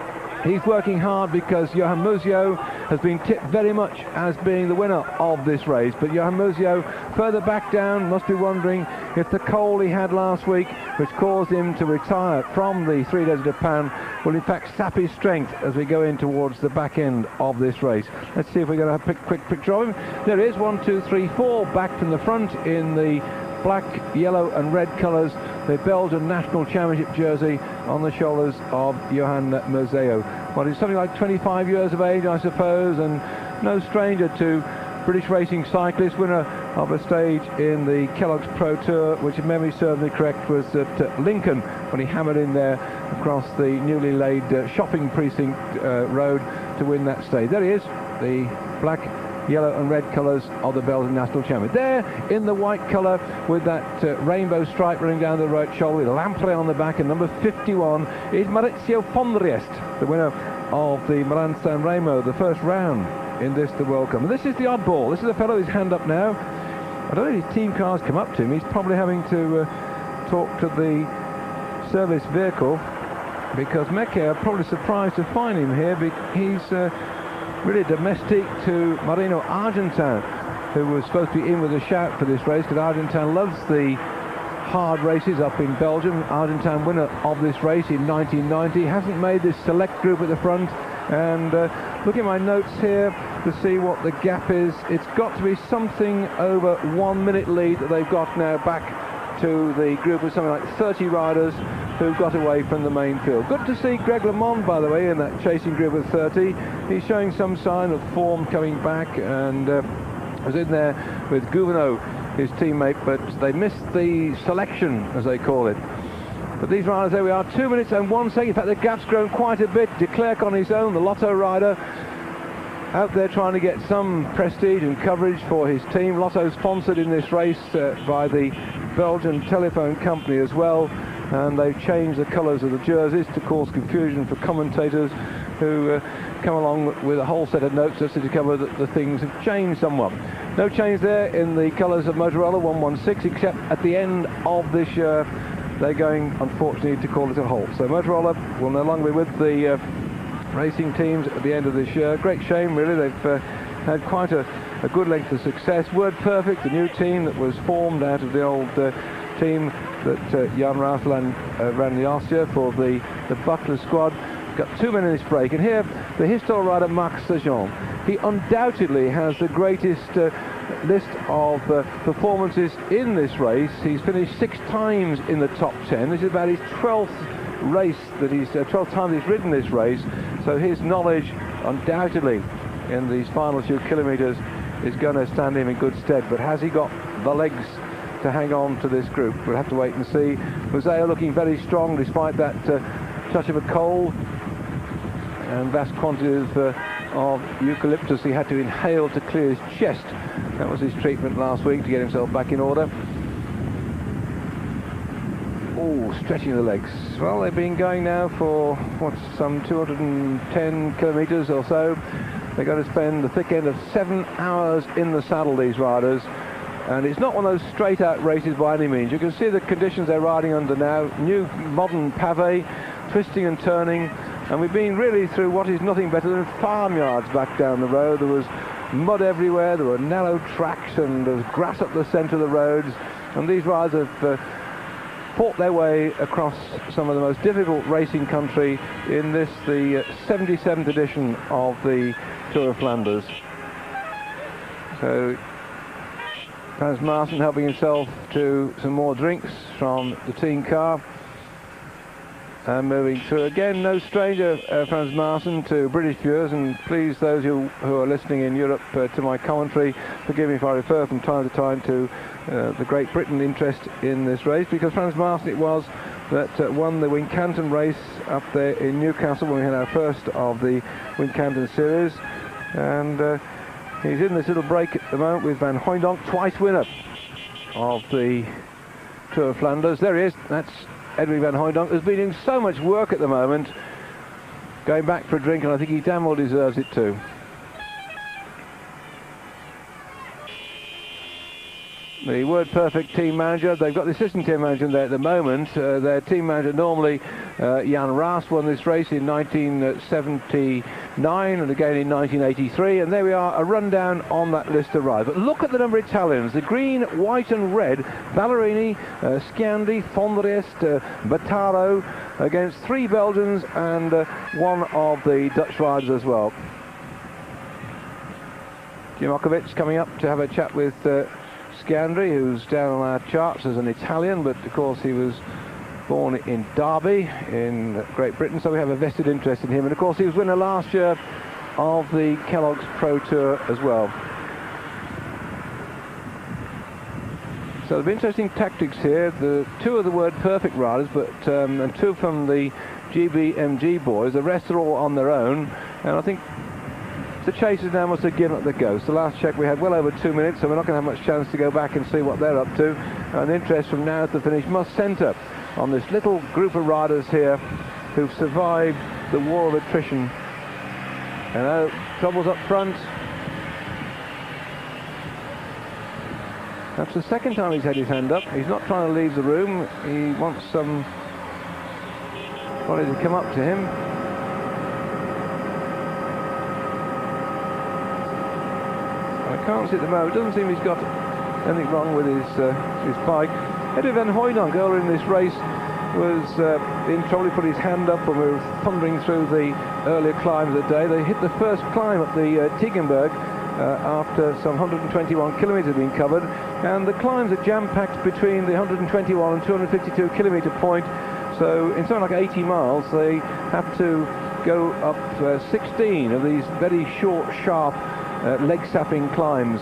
He's working hard because Johan Museeuw has been tipped very much as being the winner of this race. But Johan Museeuw, further back down, must be wondering if the cold he had last week, which caused him to retire from the 3 Days of Japan, will in fact sap his strength as we go in towards the back end of this race. Let's see if we're going to have a quick picture of him. There is 1, 2, 3, 4 back from the front in the black, yellow and red colours, the Belgian National Championship jersey on the shoulders of Johan Museeuw. Well, he's something like 25 years of age, I suppose, and no stranger to British racing cyclist, winner of a stage in the Kellogg's Pro Tour, which, if memory serves me correct, was at Lincoln when he hammered in there across the newly laid shopping precinct road to win that stage. There he is, the black, yellow and red colours of the Belgian National Champion. There in the white colour with that rainbow stripe running down the right shoulder with Lamprey on the back, and number 51 is Maurizio Fondriest, the winner of the Milan-San Remo, the first round in the World Cup. And this is the oddball. This is the fellow who's hand up now. I don't know if his team car's come up to him. He's probably having to talk to the service vehicle, because Mecca are probably surprised to find him here. He's really domestic to Marino Argentin, who was supposed to be in with a shout for this race, because Argentin loves the hard races up in Belgium. Argentin, winner of this race in 1990, hasn't made this select group at the front. And looking at my notes here to see what the gap is, it's got to be something over 1 minute lead that they've got now back to the group of something like 30 riders who got away from the main field. Good to see Greg LeMond, by the way, in that chasing group of 30. He's showing some sign of form coming back, and was in there with Gouvenou, his teammate, but they missed the selection, as they call it. But these riders, there we are, 2 minutes and 1 second. In fact, the gap's grown quite a bit. De Klerk on his own, the Lotto rider, out there trying to get some prestige and coverage for his team. Lotto sponsored in this race by the Belgian telephone company as well, and they've changed the colours of the jerseys to cause confusion for commentators who come along with a whole set of notes just to discover that the things have changed somewhat. No change there in the colours of Motorola 116, except at the end of this year they're going, unfortunately, to call it a halt. So Motorola will no longer be with the racing teams at the end of this year. Great shame, really. They've had quite a good length of success. Word Perfect, the new team that was formed out of the old team that Jan Raafland ran last year for the Buckler squad. Got 2 men in this break, and here the Histor rider Marc Sajon. He undoubtedly has the greatest list of performances in this race. He's finished 6 times in the top 10. This is about his 12th race that he's 12th time he's ridden this race, so his knowledge undoubtedly in these final few kilometers is going to stand him in good stead. But has he got the legs to hang on to this group? We'll have to wait and see. Museeuw looking very strong despite that touch of a cold and vast quantities of eucalyptus he had to inhale to clear his chest. That was his treatment last week to get himself back in order. Oh, stretching the legs. Well, they've been going now for, what, some 210 kilometres or so. They're going to spend the thick end of 7 hours in the saddle, these riders. And it's not one of those straight out races by any means. You can see the conditions they're riding under now. New modern pavé, twisting and turning. And we've been really through what is nothing better than farmyards back down the road. There was mud everywhere, there were narrow tracks, and there was grass up the centre of the roads. And these riders have fought their way across some of the most difficult racing country in this, the 77th edition of the Tour of Flanders. So Frans Maassen helping himself to some more drinks from the team car. And moving through again, no stranger, Frans Maassen, to British viewers, and please those who are listening in Europe to my commentary, forgive me if I refer from time to time to the Great Britain interest in this race, because Frans Maassen it was that won the Wincanton race up there in Newcastle when we had our first of the Wincanton series, and he's in this little break at the moment with Van Hooijdonk, twice winner of the Tour of Flanders. There he is, that's Edwin Van Hooijdonk, has been doing so much work at the moment, going back for a drink, and I think he damn well deserves it too. The Word Perfect team manager, they've got the assistant team manager there at the moment. Their team manager normally, Jan Raas, won this race in 1979 and again in 1983, and there we are, a rundown on that list of riders. But look at the number of Italians, the green, white and red, Ballerini, Sciandi, Fondriest, Battaro, against 3 Belgians and one of the Dutch riders as well. Jimakovic coming up to have a chat with Sciandi, who's down on our charts as an Italian, but of course he was born in Derby in Great Britain, so we have a vested interest in him, and of course he was winner last year of the Kellogg's Pro Tour as well. So there'll be interesting tactics here. The 2 of the Word Perfect riders, but and 2 from the GBMG boys, the rest are all on their own, and I think the chasers now must have given up the ghost. The last check we had well over 2 minutes, so we're not going to have much chance to go back and see what they're up to. And interest from now to the finish must centre on this little group of riders here who've survived the war of attrition. And troubles up front. That's the second time he's had his hand up. He's not trying to leave the room. He wants somebody to come up to him. I can't see at the moment. It doesn't seem he's got anything wrong with his bike. Edwin Van Hooijdonk earlier in this race was in trouble. He put his hand up when we were thundering through the earlier climbs of the day. They hit the first climb up the Tegenberg after some 121 kilometres had been covered, and the climbs are jam-packed between the 121 and 252 kilometre point. So in something like 80 miles, they have to go up 16 of these very short, sharp leg-sapping climbs,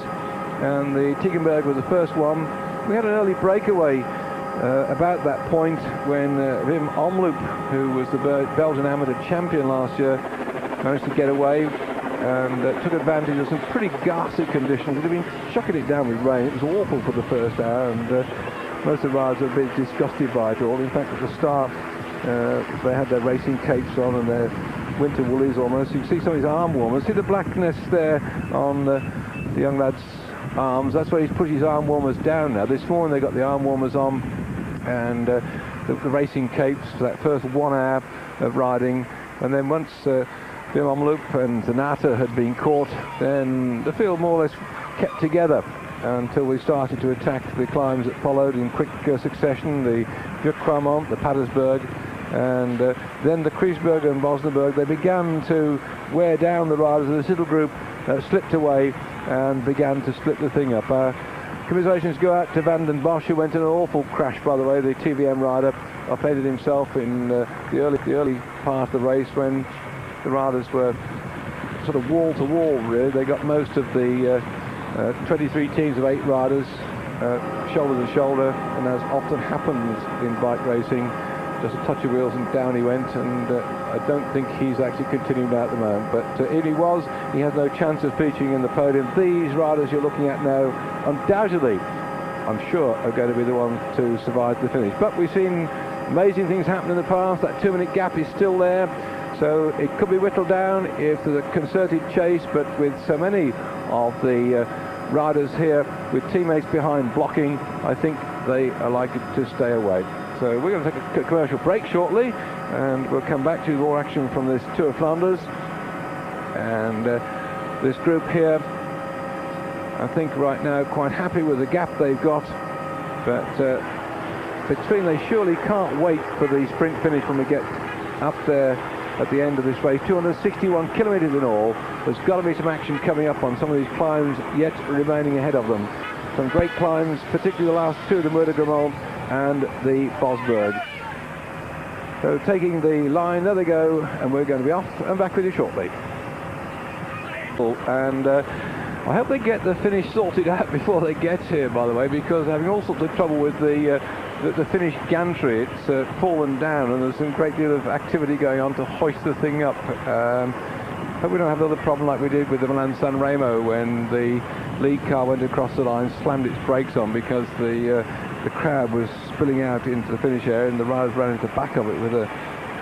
and the Tegenberg was the first one. We had an early breakaway about that point when Wim Omloop, who was the Belgian amateur champion last year, managed to get away and took advantage of some pretty ghastly conditions. It had been chucking it down with rain. It was awful for the first hour, and most of the riders were a bit disgusted by it all. In fact, at the start they had their racing capes on and their winter woolies almost. You can see some of his arm warmers. See the blackness there on the young lad's arms. That's where he's put his arm warmers down now. This morning they got the arm warmers on, and the racing capes for that first 1 hour of riding. And then once Wim Omloop and Zanata had been caught, then the field more or less kept together until we started to attack the climbs that followed in quick succession, the Björkvamont, the Patersburg, and then the Kreuzberg and Bosnerberg. They began to wear down the riders, and this little group slipped away and began to split the thing up. Commiserations go out to Van den Bosch, who went in an awful crash, by the way. The TVM rider upended himself in the early part of the race when the riders were sort of wall to wall, really. They got most of the 23 teams of 8 riders shoulder to shoulder, and as often happens in bike racing, just a touch of wheels and down he went, and I don't think he's actually continuing that at the moment. But if he was, he has no chance of featuring in the podium. These riders you're looking at now, undoubtedly, I'm sure, are going to be the ones to survive the finish. But we've seen amazing things happen in the past. That 2-minute gap is still there. So it could be whittled down if there's a concerted chase, but with so many of the riders here with teammates behind blocking, I think they are likely to stay away. So we're going to take a commercial break shortly, and we'll come back to more action from this Tour of Flanders. And this group here, I think right now quite happy with the gap they've got, but between they surely can't wait for the sprint finish when we get up there at the end of this race. 261 kilometres in all. There's got to be some action coming up on some of these climbs yet remaining ahead of them. Some great climbs, particularly the last two, the Muur de Grammont and the Bosberg. So taking the line, there they go, and we're going to be off and back with you shortly. And I hope they get the finish sorted out before they get here, by the way, because having all sorts of trouble with the Finnish gantry. It's fallen down, and there's some great deal of activity going on to hoist the thing up. Hope we don't have another problem like we did with the Milan San Remo when the lead car went across the line, slammed its brakes on because the crowd was spilling out into the finish area, and the riders ran into the back of it with a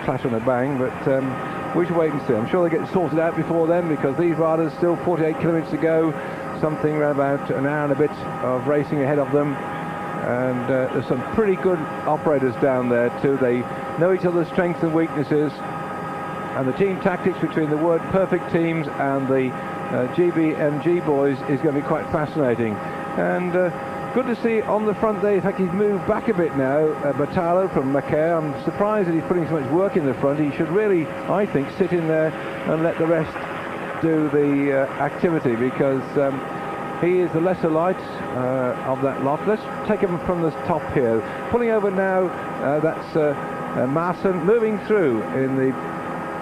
clatter and a bang. But we should wait and see. I'm sure they get sorted out before then, because these riders still 48 kilometres to go, something around about an hour and a bit of racing ahead of them. And there's some pretty good operators down there too. They know each other's strengths and weaknesses, and the team tactics between the Word Perfect teams and the GBMG boys is going to be quite fascinating. And good to see on the front there. In fact, he's moved back a bit now, Batalo from Macaire. I'm surprised that he's putting so much work in the front. He should really, I think, sit in there and let the rest do the activity, because he is the lesser light of that lot. Let's take him from the top here. Pulling over now, that's Maassen. Moving through in the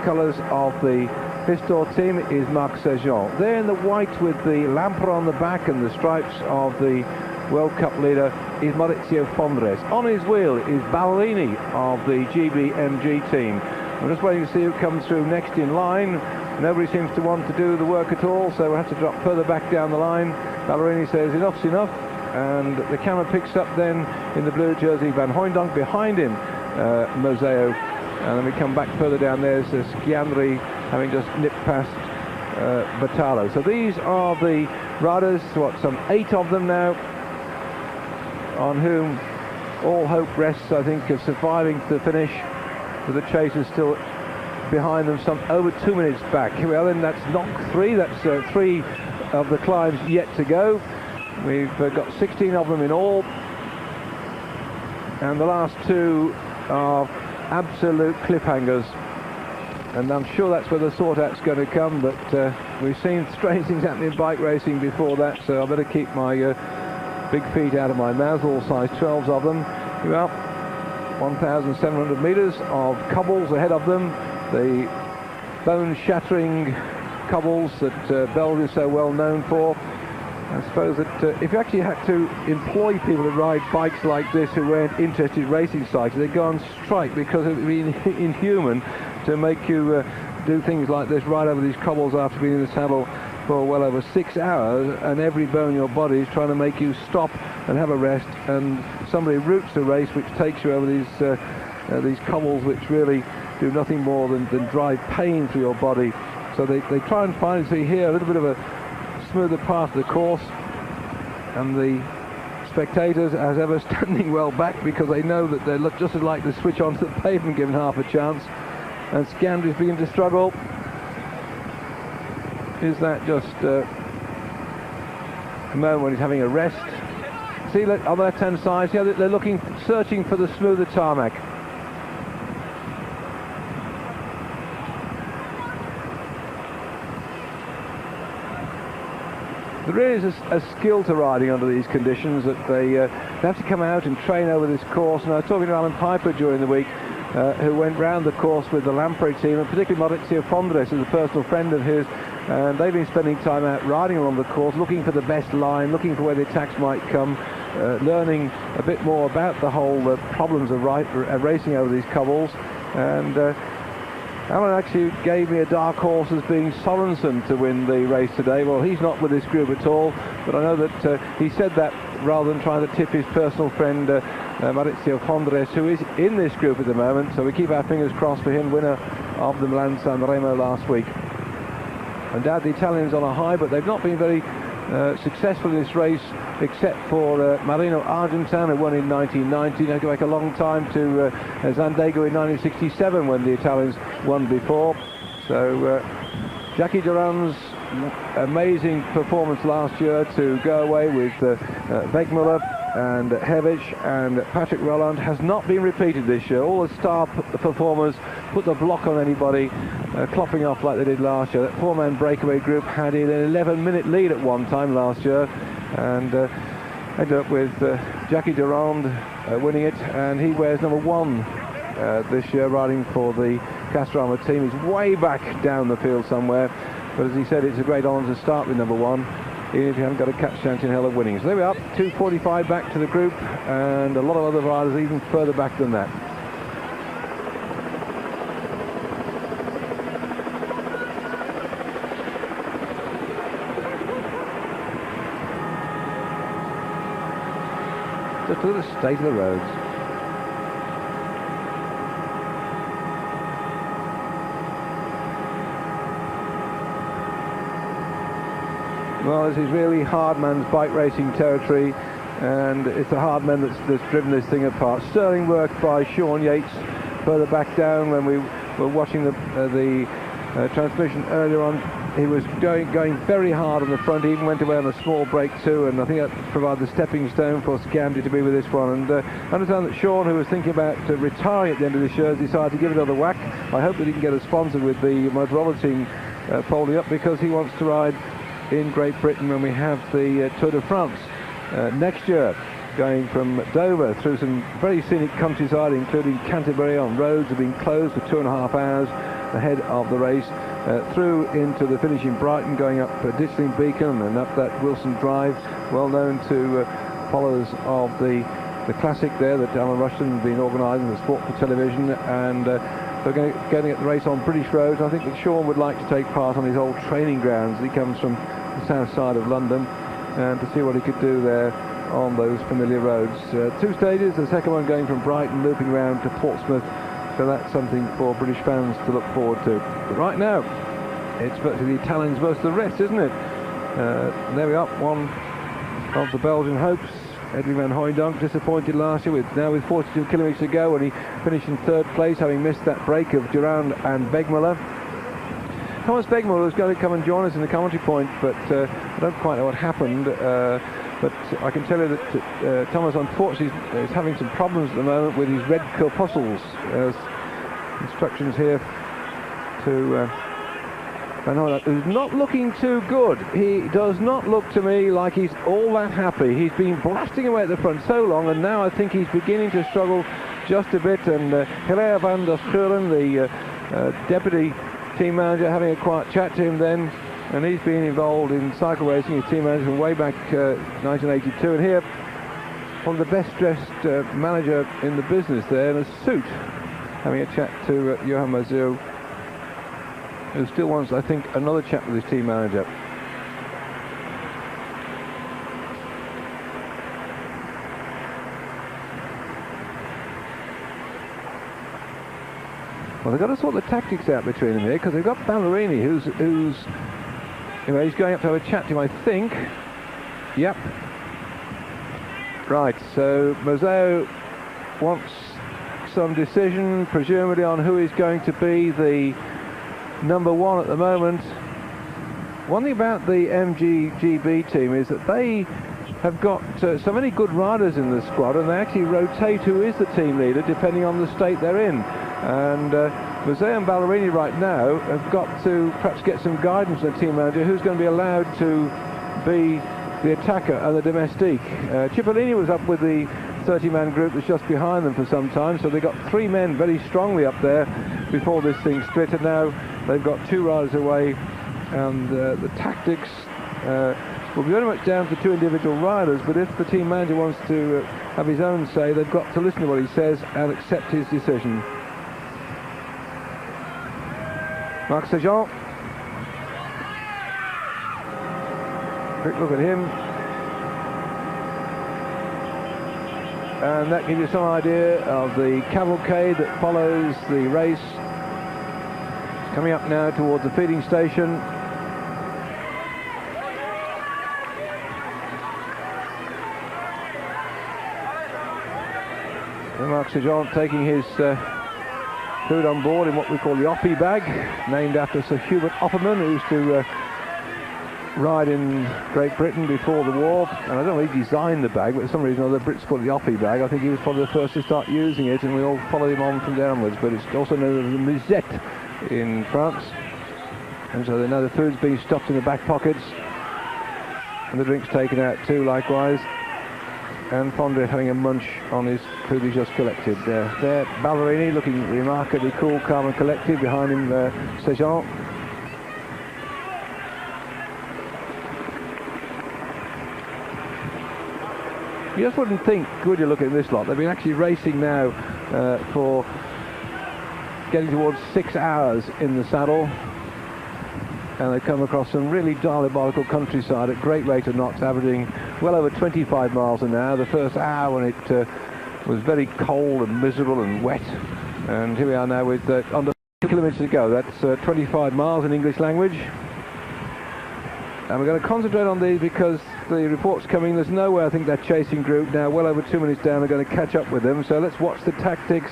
colours of the Pistor team is Marc Sergent. There in the white with the Lamper on the back and the stripes of the World Cup leader is Maurizio Fondres. On his wheel is Ballerini of the GBMG team. I'm just waiting to see who comes through next in line. Nobody seems to want to do the work at all, so we'll have to drop further back down the line. Ballerini says enough's enough, and the camera picks up then in the blue jersey Van Hooijdonk, behind him Moseo, and then we come back further down. There's Schianri having just nipped past Batalo. So these are the riders, some 8 of them now, on whom all hope rests, I think, of surviving to the finish, with the chase is still behind them, some over 2 minutes back. Well, then that's not 3, that's 3 of the climbs yet to go. We've got 16 of them in all, and the last 2 are absolute cliffhangers, and I'm sure that's where the sort-out's going to come. But we've seen strange things happen in bike racing before that, so I better keep my big feet out of my mouth. All size 12s of them. Well, 1,700 metres of cobbles ahead of them, the bone-shattering cobbles that Belgium is so well known for. I suppose that if you actually had to employ people to ride bikes like this who weren't interested in racing cycles, they'd go on strike, because it would be inhuman to make you do things like this, ride over these cobbles after being in the saddle for well over 6 hours, and every bone in your body is trying to make you stop and have a rest, and somebody routes a race which takes you over these cobbles, which really do nothing more than drive pain through your body. So they try and find, see here, a little bit of a smoother part of the course, and the spectators, as ever, standing well back, because they know that they're just as likely to switch onto the pavement given half a chance. And Scandi's beginning to struggle. Is that just a moment when he's having a rest? See, on the left-hand side, see how they're looking, searching for the smoother tarmac. There is a skill to riding under these conditions, that they have to come out and train over this course. And I was talking to Alan Piper during the week, who went round the course with the Lampre team, and particularly Maurizio Fondres is a personal friend of his, and they've been spending time out riding along the course, looking for the best line, looking for where the attacks might come, learning a bit more about the whole problems of racing over these cobbles. And Alan actually gave me a dark horse as being Sorensen to win the race today. Well, he's not with this group at all, but I know that he said that rather than trying to tip his personal friend Maurizio Fondres, who is in this group at the moment. So we keep our fingers crossed for him, winner of the Milan San Remo last week. Undoubtedly the Italians on a high, but they've not been very successful in this race, except for Marino Argentan, who won in 1990. They go back a long time to Zandego in 1967, when the Italians won before. So Jackie Durand's amazing performance last year to go away with Wegmuller and Herbich and Patrick Rolland has not been repeated this year. All the star performers put the block on anybody, clopping off like they did last year. That four-man breakaway group had an 11-minute lead at one time last year, and ended up with Jackie Durand winning it, and he wears number 1 this year, riding for the Castorama team. He's way back down the field somewhere, but as he said, it's a great honour to start with number 1, even if you haven't got a catch chance in hell of winning. So there we are, 2:45 back to the group, and a lot of other riders even further back than that. Just look at the state of the roads. Well, this is really hard man's bike racing territory, and it's the hard men that's driven this thing apart. Sterling work by Sean Yates further back down. When we were watching the transmission earlier on, he was going very hard on the front. He even went away on a small break too, and I think that provided the stepping stone for Scamdi to be with this one. And I understand that Sean, who was thinking about retiring at the end of this year, decided to give it another whack. I hope that he can get a sponsor with the Motorola team folding up, because he wants to ride in Great Britain when we have the Tour de France next year, going from Dover through some very scenic countryside, including Canterbury, on roads that have been closed for 2.5 hours ahead of the race, through into the finish in Brighton, going up Ditchling Beacon and up that Wilson Drive, well known to followers of the classic there that Alan Rushton has been organising, the Sport for Television, and they're getting at the race on British roads. I think that Sean would like to take part on his old training grounds. He comes from the south side of London, and to see what he could do there on those familiar roads. 2 stages, the second one going from Brighton, looping round to Portsmouth, so that's something for British fans to look forward to. But right now, it's virtually the Italians versus the rest, isn't it? There we are, one of the Belgian hopes, Edwin van Hooijdonk, disappointed last year, now with 42 kilometres to go, and he finished in 3rd place, having missed that break of Durand and Wegmuller. Thomas Wegmuller was going to come and join us in the commentary point, but I don't quite know what happened. But I can tell you that Thomas, unfortunately, is having some problems at the moment with his red corpuscles. Instructions here to Van Hooijdonk, who's not looking too good. He does not look to me like he's all that happy. He's been blasting away at the front so long, and now I think he's beginning to struggle just a bit. And Hilaire van der Schuren, the deputy team manager, having a quiet chat to him then, and he's been involved in cycle racing, his team manager from way back 1982, and here one of the best dressed manager in the business there in a suit, having a chat to Johan Mazur, who still wants, I think, another chat with his team manager. Well, they've got to sort the tactics out between them here, because they've got Ballerini, who's you know, he's going up to have a chat to him, I think. Yep. Right, so Mazur wants some decision, presumably on who is going to be the number 1 at the moment. One thing about the MGGB team is that they have got so many good riders in the squad, and they actually rotate who is the team leader depending on the state they're in. And Mazur and Ballerini right now have got to perhaps get some guidance from the team manager who's going to be allowed to be the attacker and the domestique. Cipollini was up with the 30-man group that's just behind them for some time, so they got 3 men very strongly up there before this thing split, and now they've got 2 riders away, and the tactics will be very much down to 2 individual riders. But if the team manager wants to have his own say, they've got to listen to what he says and accept his decision. Marc Sergent, quick look at him, and that gives you some idea of the cavalcade that follows the race. Coming up now towards the feeding station. Mark Sergeant taking his food on board in what we call the Oppie bag, named after Sir Hubert Opperman, who used to ride in Great Britain before the war. And I don't know if he designed the bag, but for some reason or other, the Brits called it the Oppie bag. I think he was probably the first to start using it, and we all followed him on from there onwards. But it's also known as the musette in France. And so now the food's being stuffed in the back pockets, and the drink's taken out too, likewise. And Flanders having a munch on his food he's just collected. There, Ballerini looking remarkably cool, calm and collected. Behind him, Sergeant. You just wouldn't think, would you, look at this lot? They've been actually racing now for getting towards 6 hours in the saddle. And they've come across some really diabolical countryside at great rate of knots, averaging well over 25 miles an hour. The first hour when it was very cold and miserable and wet. And here we are now with under kilometres to go. That's 25 miles in English language. And we're going to concentrate on these because the report's coming. There's no way I think that chasing group now, well over 2 minutes down, are going to catch up with them. So let's watch the tactics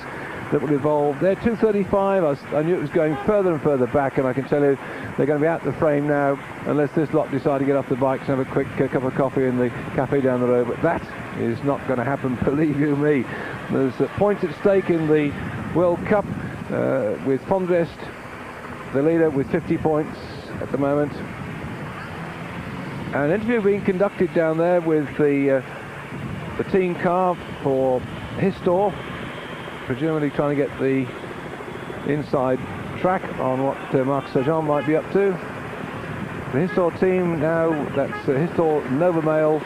that will evolve. They're 2:35. I knew it was going further and further back, and I can tell you they're going to be out the frame now unless this lot decide to get off the bikes and have a quick cup of coffee in the cafe down the road. But that is not going to happen, believe you me. There's points at stake in the World Cup with Flanders, the leader, with 50 points at the moment. An interview being conducted down there with the team car for Histor, presumably trying to get the inside track on what Mark Sergeant might be up to. The Histor team now, that's Histor Nova Mail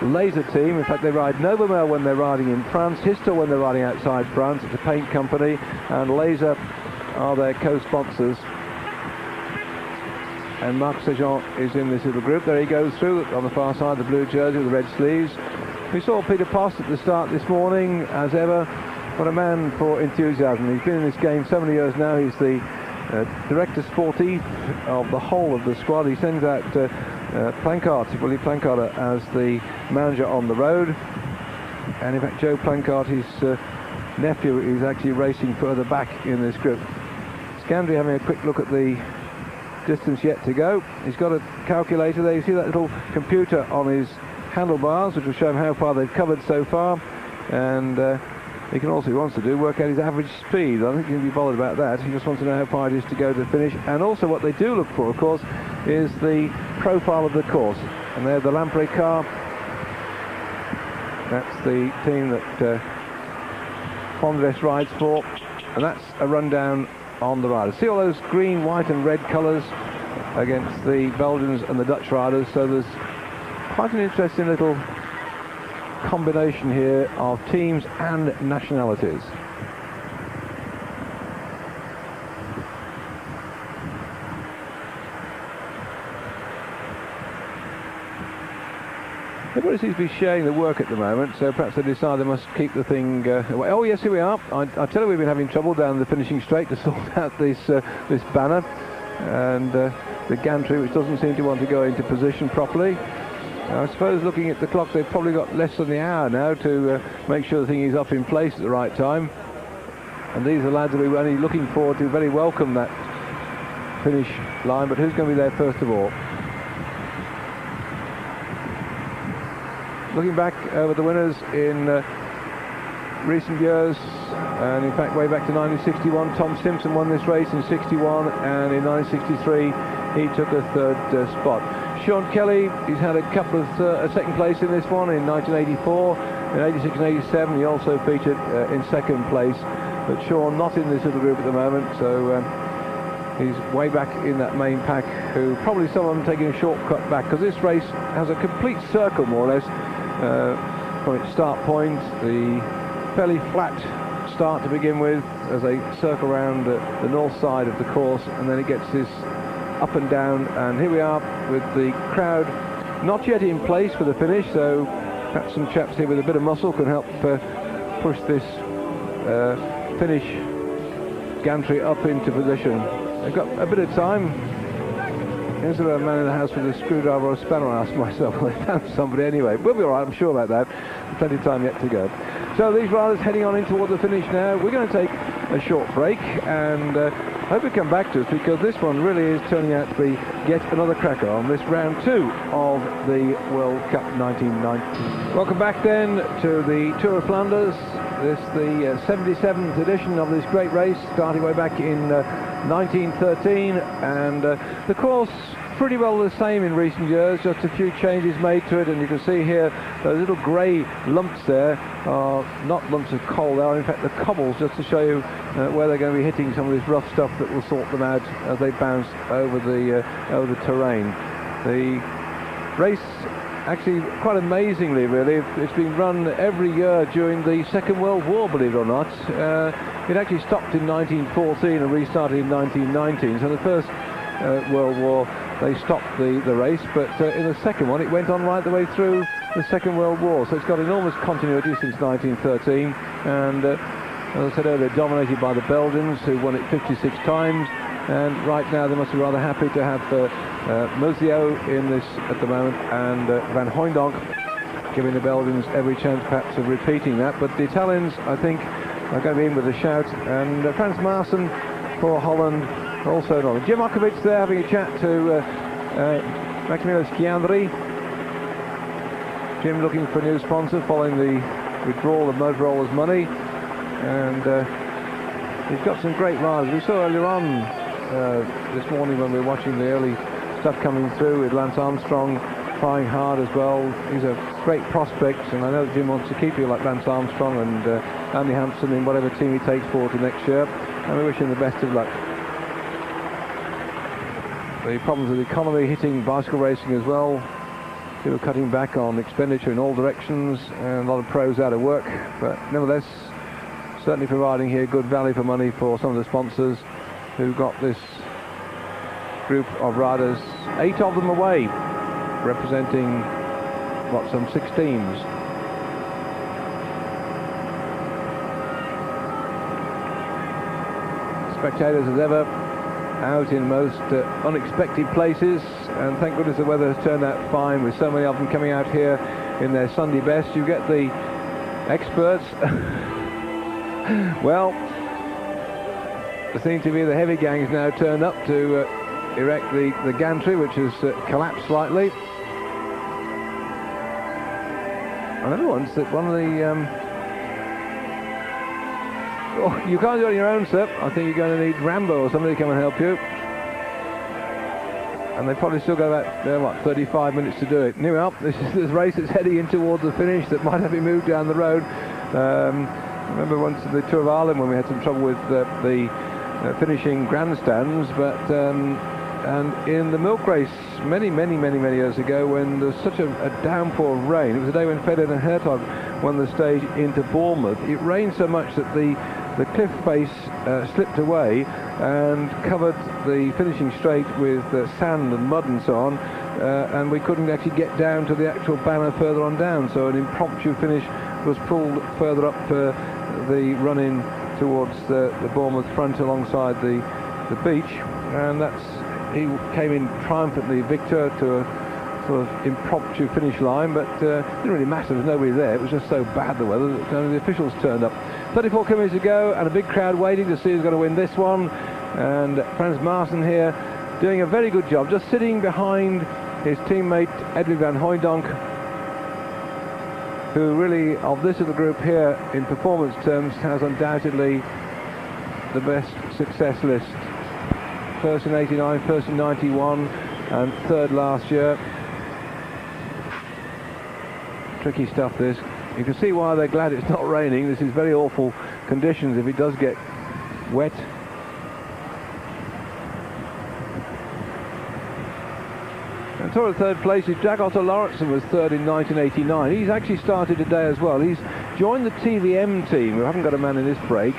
laser team. In fact, they ride Nova Mail when they're riding in France, Histor when they're riding outside France. It's a paint company, and Laser are their co-sponsors. And Mark Sergeant is in this little group. There he goes through on the far side, the blue jersey with the red sleeves. We saw Peter Post at the start this morning, as ever. What a man for enthusiasm. He's been in this game so many years now. He's the director sportif of the whole of the squad. He sends out Plancart, Willie Plancart, as the manager on the road. And in fact, Joe Plancart, his nephew, is actually racing further back in this group. Scandry having a quick look at the distance yet to go. He's got a calculator there. You see that little computer on his handlebars, which will show him how far they've covered so far. And he can also, if he wants to do, work out his average speed. I think he'll be bothered about that. He just wants to know how far it is to go to the finish. And also what they do look for, of course, is the profile of the course. And they're the Lampre car. That's the team that Flanders rides for. And that's a rundown on the riders. See all those green, white and red colours against the Belgians and the Dutch riders. So there's quite an interesting little combination here of teams and nationalities. Everybody seems to be sharing the work at the moment, so perhaps they decide they must keep the thing away. Oh yes, here we are. I tell you, we've been having trouble down the finishing straight to sort out this banner and the gantry, which doesn't seem to want to go into position properly. I suppose looking at the clock, they've probably got less than the hour now to make sure the thing is up in place at the right time. And these are the lads that we were only looking forward to very welcome that finish line, but who's going to be there first of all? Looking back over the winners in recent years, and in fact way back to 1961, Tom Simpson won this race in 61, and in 1963 he took a third spot. Sean Kelly, he's had a couple of second place in this one in 1984, in 86 and 87 he also featured in second place, but Sean not in this little group at the moment, so he's way back in that main pack, who probably some of them taking a shortcut back, because this race has a complete circle more or less from its start point. The fairly flat start to begin with as they circle around the north side of the course, and then it gets this up and down, and here we are with the crowd not yet in place for the finish, so perhaps some chaps here with a bit of muscle can help push this finish gantry up into position. they've got a bit of time. Is there a man in the house with a screwdriver or a spanner? I asked myself. Well, they found somebody anyway. We'll be all right, I'm sure about that. Plenty of time yet to go. So these riders heading on in toward the finish now. We're going to take a short break, and hope you come back to us, because this one really is turning out to be yet another cracker on this round 2 of the World Cup 1990. Welcome back then to the Tour of Flanders. This the 77th edition of this great race, starting way back in 1913, and the course pretty well the same in recent years, just a few changes made to it, and you can see here those little grey lumps there are not lumps of coal, they are in fact the cobbles, just to show you where they're going to be hitting some of this rough stuff that will sort them out as they bounce over the terrain. The race, actually quite amazingly really, it's been run every year during the Second World War, believe it or not. It actually stopped in 1914 and restarted in 1919, so the First World War they stopped the race, but in the second one it went on right the way through the Second World War, so it's got enormous continuity since 1913, and as I said earlier, dominated by the Belgians, who won it 56 times, and right now they must be rather happy to have Muzio in this at the moment, and Van Hooijdonk giving the Belgians every chance perhaps of repeating that, but the Italians I think are going to be in with a shout, and Frans Maassen for Holland also not. Jim Okovic there having a chat to Maximilian Schiandri. Jim looking for a new sponsor following the withdrawal of Motorola's money, and he's got some great riders. We saw earlier on this morning when we were watching the early stuff coming through with Lance Armstrong trying hard as well. He's a great prospect, and I know that Jim wants to keep you like Lance Armstrong and Andy Hampson in whatever team he takes forward to next year, and we wish him the best of luck. The problems with the economy hitting bicycle racing as well. People cutting back on expenditure in all directions, and a lot of pros out of work, but nevertheless certainly providing here good value for money for some of the sponsors who got this group of riders, 8 of them away, representing what, some 6 teams. Spectators as ever out in most unexpected places, and thank goodness the weather has turned out fine, with so many of them coming out here in their Sunday best. You get the experts. Well, there seem to be the heavy gangs now turned up to erect the gantry, which has collapsed slightly. I remember once that one of the oh, you can't do it on your own, sir. I think you're going to need Rambo or somebody to come and help you. And they probably still got about what, 35 minutes to do it. Anyway, this is this race that's heading in towards the finish that might have been moved down the road. I remember once in the Tour of Ireland when we had some trouble with the finishing grandstands, but and in the milk race many years ago, when there was such a downpour of rain, it was the day when Fedden and Hertog won the stage into Bournemouth. It rained so much that the cliff face slipped away and covered the finishing straight with sand and mud and so on, and we couldn't actually get down to the actual banner further on down, so an impromptu finish was pulled further up the run-in towards the Bournemouth front alongside the beach, and he came in triumphantly victor to a sort of impromptu finish line, but it didn't really matter, there was nobody there, it was just so bad the weather that only the officials turned up. 34 kilometres to go, and a big crowd waiting to see who's going to win this one, and Frans Maassen here doing a very good job, just sitting behind his teammate Edwin Van Hooijdonk, who really, of this little group here, in performance terms, has undoubtedly the best success list. First in 89, first in 91, and third last year. Tricky stuff this. You can see why they're glad it's not raining. This is very awful conditions if it does get wet. And toward third place is Jack Otto Lauritsen, was third in 1989. He's actually started today as well. He's joined the TVM team, who haven't got a man in this break,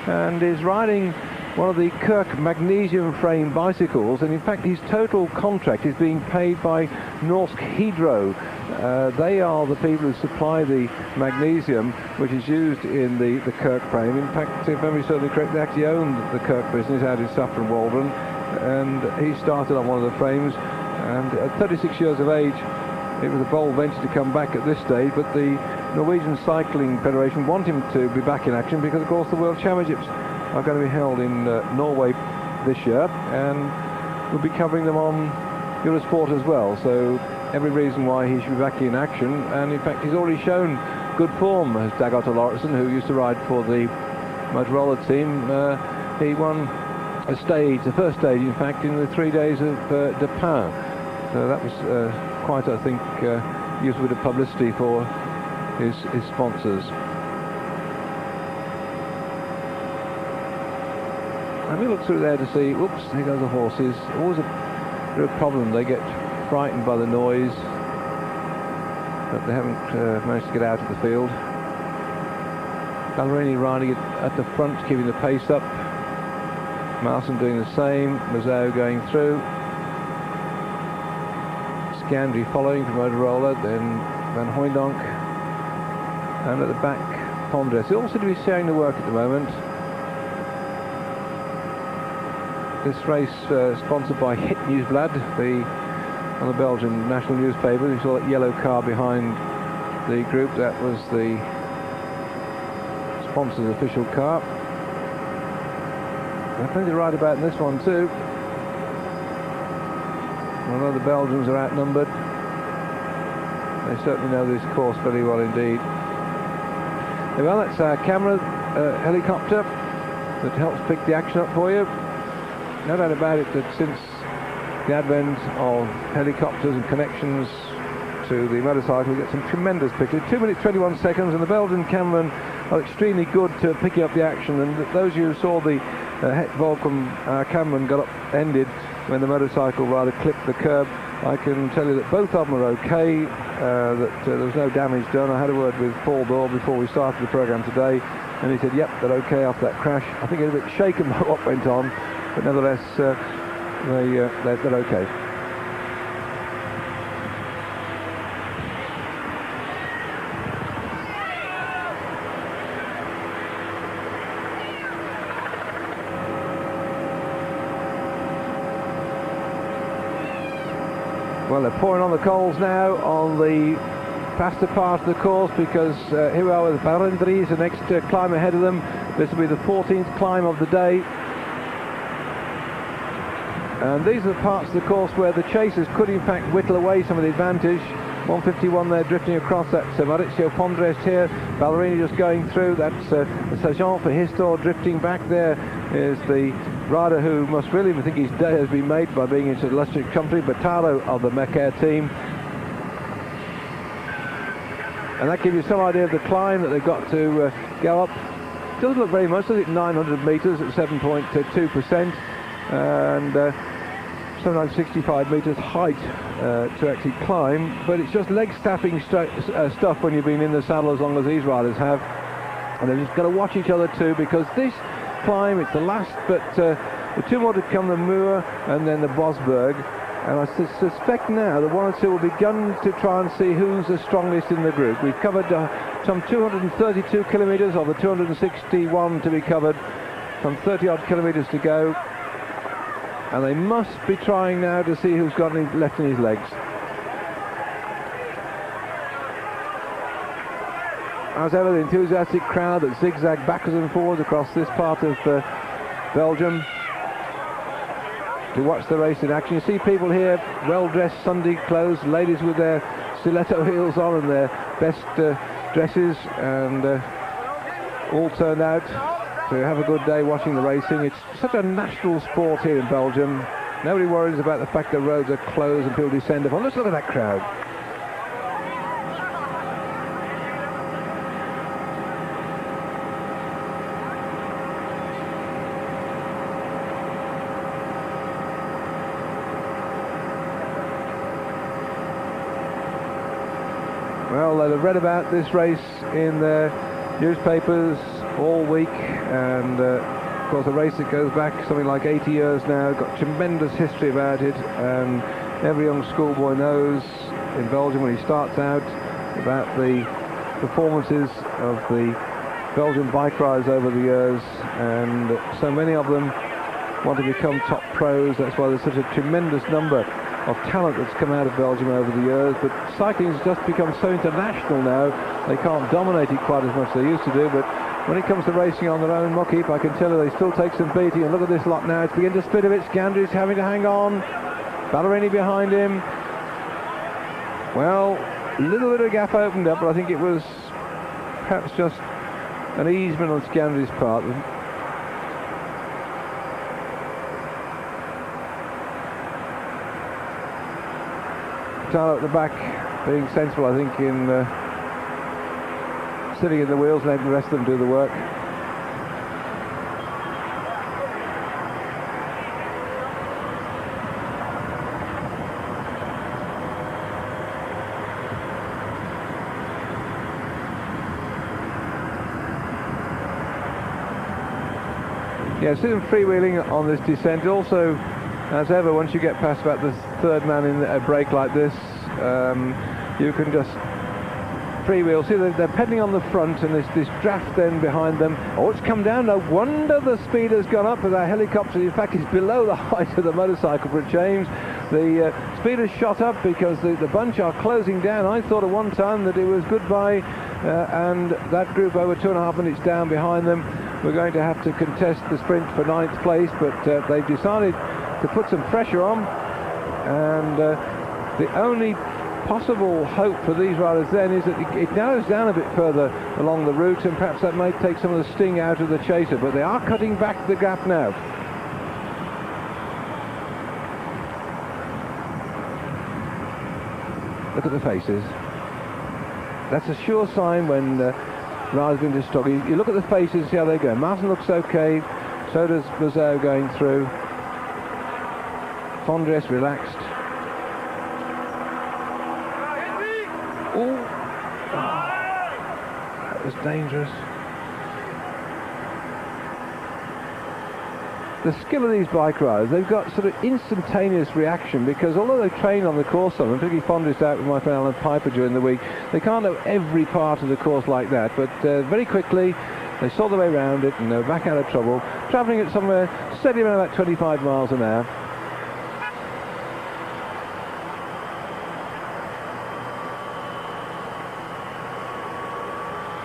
and is riding one of the Kirk magnesium frame bicycles, and in fact his total contract is being paid by Norsk Hydro. They are the people who supply the magnesium which is used in the Kirk frame. In fact, if memory serves me correct, they actually own the Kirk business out in Saffron Waldron, and he started on one of the frames, and at 36 years of age it was a bold venture to come back at this stage, but the Norwegian Cycling Federation want him to be back in action because of course the World Championships are going to be held in Norway this year, and we'll be covering them on Eurosport as well, so every reason why he should be back in action. And in fact he's already shown good form as Dagotte Lauritsen, who used to ride for the Motorola team. He won a stage, the first stage in fact, in the 3 days of De Pau, so that was quite, I think, used a bit of publicity for his sponsors. And we look through there to see, oops, there goes the horses. Always a real problem, they get frightened by the noise, but they haven't managed to get out of the field. Ballerini riding it at the front, keeping the pace up. Marson doing the same, Mazou going through. Scandry following from Motorola, then Van Hooijdonk, and at the back Pondres. They all seem to be sharing the work at the moment. This race sponsored by Hit Nieuwsblad, on the Belgian national newspaper. You saw that yellow car behind the group, that was the sponsor's official car. There's plenty to ride about in this one too. Although the Belgians are outnumbered, they certainly know this course very well indeed. Well, that's our camera helicopter that helps pick the action up for you. No doubt about it that since the advent of helicopters and connections to the motorcycle, we get some tremendous pictures. 2 minutes 21 seconds, and the Belgian cameramen are extremely good to picking up the action. And those of you who saw the Het Volcom cameraman got upended when the motorcycle rider clipped the curb, I can tell you that both of them are okay, that there was no damage done. I had a word with Paul Dore before we started the programme today, and he said, yep, they're okay after that crash. I think he was a bit shaken by what went on, but nevertheless, they're okay. Well, they're pouring on the coals now on the faster part of the course, because here we are with Barendries, the next climb ahead of them. This will be the 14th climb of the day. And these are the parts of the course where the chasers could in fact whittle away some of the advantage. 151 there drifting across, that's Maurizio Pondres here. Ballerini just going through, that's Sajan for Histor drifting back there. Is the rider who must really think his day has been made by being into the illustrious company, Bertalo of the Mecair team. And that gives you some idea of the climb that they've got to go up. Doesn't look very much, does it? 900 metres at 7.2%, and 765 metres height to actually climb, but it's just leg staffing stuff when you've been in the saddle as long as these riders have. And they've just got to watch each other too, because this climb, it's the last, but the two more to come, the Muur and then the Bosberg. And I suspect now that one or two will begin to try and see who's the strongest in the group. We've covered some 232 kilometres of the 261 to be covered, some 30 odd kilometres to go. And they must be trying now to see who's got any left in his legs. As ever, the enthusiastic crowd that zigzag backwards and forwards across this part of Belgium to watch the race in action. You see people here, well-dressed Sunday clothes, ladies with their stiletto heels on and their best dresses, and all turned out to have a good day watching the racing. It's such a national sport here in Belgium. Nobody worries about the fact the roads are closed and people descend upon. Let's look at that crowd. Well, they've read about this race in their newspapers all week, and of course a race that goes back something like 80 years now, got tremendous history about it, and every young schoolboy knows in Belgium when he starts out about the performances of the Belgian bike riders over the years, and so many of them want to become top pros. That's why there's such a tremendous number of talent that's come out of Belgium over the years. But cycling has just become so international now, they can't dominate it quite as much as they used to do. But when it comes to racing on their own muck heap, I can tell you they still take some beating. And look at this lot now, it's beginning to split a bit. Scandri's having to hang on. Ballerini behind him. Well, a little bit of gap opened up, but I think it was perhaps just an easement on Scandri's part. Tyler at the back being sensible, I think, in sitting in the wheels and letting the rest of them do the work. Yeah, see them freewheeling on this descent. Also, as ever, once you get past about the third man in a break like this, you can just freewheel. See, they're pedaling on the front, and this draft then behind them. Oh, it's come down. No wonder the speed has gone up with our helicopter. In fact, it's below the height of the motorcycle for a change. The speed has shot up because the bunch are closing down. I thought at one time that it was goodbye, and that group over 2.5 minutes down behind them. We're going to have to contest the sprint for 9th place, but they've decided to put some pressure on, and the only possible hope for these riders then is that it narrows down a bit further along the route, and perhaps that might take some of the sting out of the chaser, but they are cutting back the gap now. Look at the faces. That's a sure sign when riders been to stop. You look at the faces and see how they go. Martin looks okay, so does Mazao going through. Flanders relaxed. Oh, that was dangerous. The skill of these bike riders, they've got sort of instantaneous reaction, because although they've trained on the course on them, particularly Flanders out with my friend Alan Piper during the week, they can't know every part of the course like that, but very quickly they saw their way around it and they were back out of trouble, travelling at somewhere steady around about 25 miles an hour.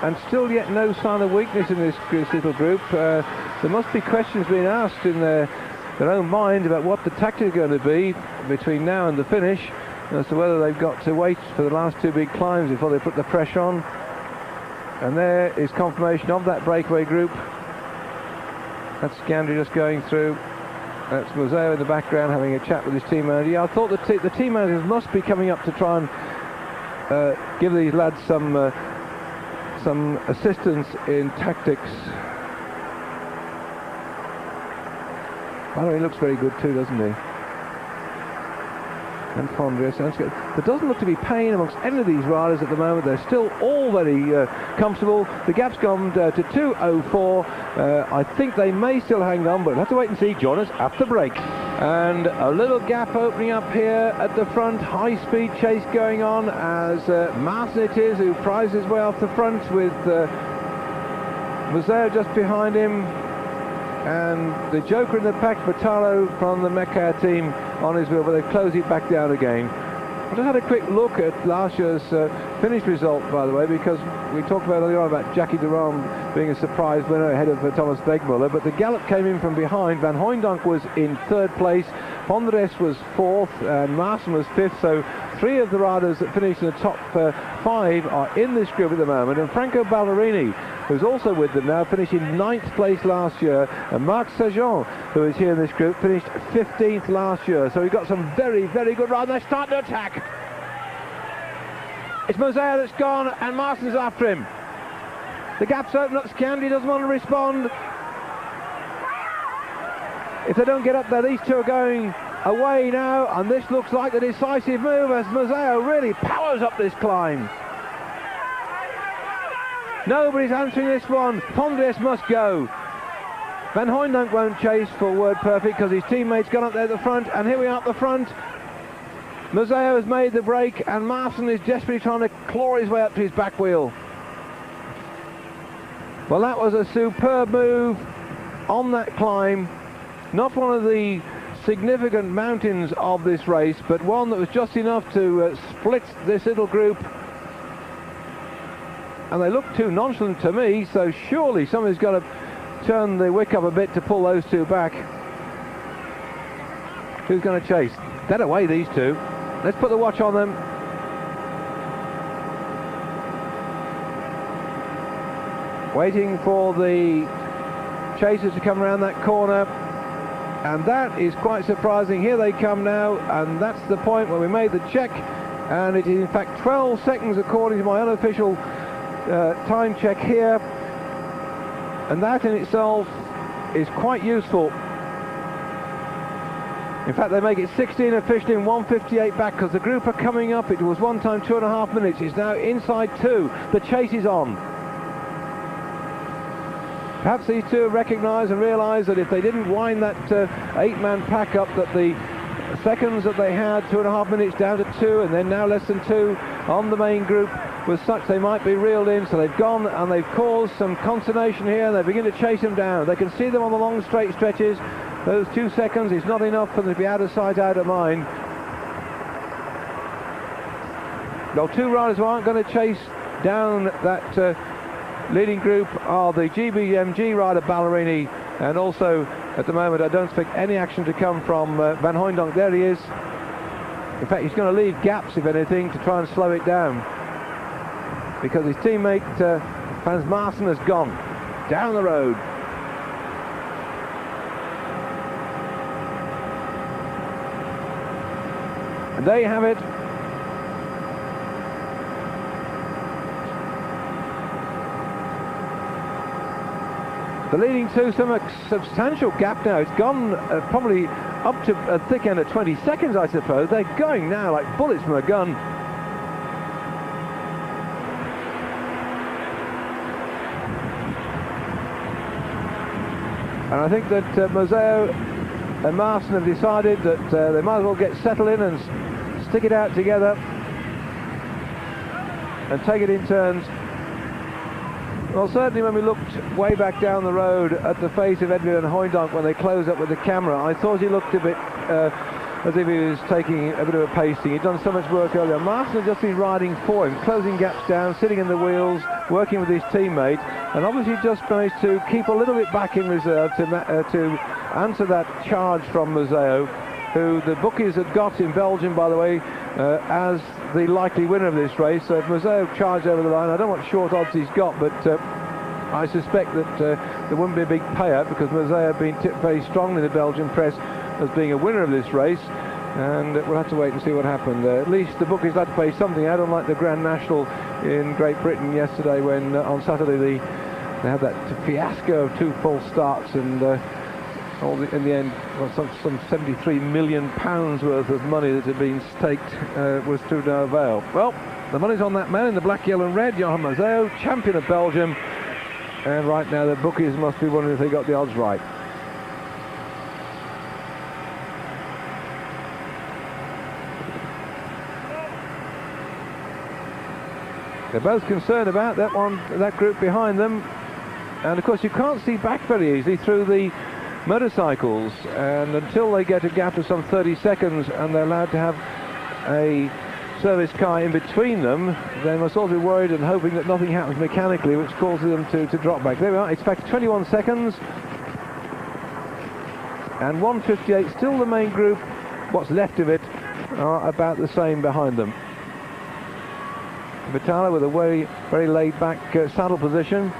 And still yet no sign of weakness in this little group. There must be questions being asked in their own mind about what the tactics are going to be between now and the finish, as to whether they've got to wait for the last two big climbs before they put the pressure on. And there is confirmation of that breakaway group. That's Scandri just going through. That's Mazao in the background having a chat with his team manager. Yeah, I thought the team managers must be coming up to try and give these lads some assistance in tactics. Ballerini looks very good too, doesn't he? And Flanders. There doesn't look to be pain amongst any of these riders at the moment. They're still all very comfortable. The gap's gone to 2:04. I think they may still hang on, but we'll have to wait and see. Join us after the break. And a little gap opening up here at the front. High-speed chase going on as Martin it is, who pries his way off the front with Mazao just behind him. And the joker in the pack, Vitalo from the Mecca team on his wheel, but they've closed it back down again. I just had a quick look at last year's finish result, by the way, because we talked about earlier on about Jackie Durand being a surprise winner ahead of Thomas Begmuller, but the gallop came in from behind. Van Hooijdonk was in 3rd place, Flanders was 4th, and Martin was 5th, so 3 of the riders that finished in the top 5 are in this group at the moment, and Franco Ballerini, who's also with them now, finished in 9th place last year, and Marc Sergent, who is here in this group, finished 15th last year. So we've got some very, very good riders. They're starting to attack. It's Mazao that's gone, and Martin's after him. The gap's open up. Scandi doesn't want to respond. If they don't get up there, these two are going away now, and this looks like the decisive move as Mazao really powers up this climb. Nobody's answering this one. Flanders must go. Van Hooijdonk won't chase for word perfect because his teammate's gone up there at the front, and here we are at the front. Mazao has made the break, and Martin is desperately trying to claw his way up to his back wheel. Well, that was a superb move on that climb, Not one of the significant mountains of this race, but one that was just enough to split this little group. And they look too nonchalant to me, so surely somebody's got to turn the wick up a bit to pull those two back. Who's going to chase? Dead away, these two. Let's put the watch on them. Waiting for the chasers to come around that corner. And that is quite surprising. Here they come now, and that's the point where we made the check. And it is in fact 12 seconds according to my unofficial time check here. And that in itself is quite useful. In fact, they make it 16 officially and 1:58 back, because the group are coming up. It was one time 2.5 minutes. It's now inside 2. The chase is on. Perhaps these two recognise and realise that if they didn't wind that 8-man pack up, that the seconds that they had, 2.5 minutes down to 2, and then now less than 2 on the main group, was such they might be reeled in. So they've gone and they've caused some consternation here, and they begin to chase them down. They can see them on the long straight stretches. Those 2 seconds is not enough for them to be out of sight, out of mind. Well, 2 riders who aren't going to chase down that leading group are the GBMG rider Ballerini, and also at the moment I don't expect any action to come from Van Hooijdonk. There he is. In fact, he's going to leave gaps, if anything, to try and slow it down, because his teammate Van Maassen has gone down the road. And there you have it. The leading two, some substantial gap now. It's gone probably up to a thick end of 20 seconds, I suppose. They're going now like bullets from a gun. And I think that Moseo and Maassen have decided that they might as well get settled in and stick it out together and take it in turns. Well, certainly when we looked way back down the road at the face of Edwin Van Hooijdonk when they closed up with the camera, I thought he looked a bit as if he was taking a bit of a pacing. He'd done so much work earlier. Maassen had just been riding for him, closing gaps down, sitting in the wheels, working with his teammate, and obviously just managed to keep a little bit back in reserve to answer that charge from Moseo, who the bookies had got in Belgium, by the way, as the likely winner of this race. So if Moseo charged over the line, I don't know what short odds he's got, but I suspect that there wouldn't be a big payout, because Moseo had been tipped very strongly in the Belgian press as being a winner of this race, and we'll have to wait and see what happened. At least the bookies had to pay something out, unlike the Grand National in Great Britain yesterday, when on Saturday they had that fiasco of 2 false starts, and in the end, well, some 73 million pounds worth of money that had been staked was to no avail. Well, the money's on that man in the black, yellow and red, Johan Moseo, champion of Belgium, and right now the bookies must be wondering if they got the odds right. They're both concerned about that group behind them, and of course you can't see back very easily through the motorcycles, and until they get a gap of some 30 seconds and they're allowed to have a service car in between them, they must all be worried and hoping that nothing happens mechanically which causes them to drop back. There we are. It's back to 21 seconds and 1:58. Still the main group, what's left of it, are about the same behind them. Vitala with a very, very laid-back saddle position.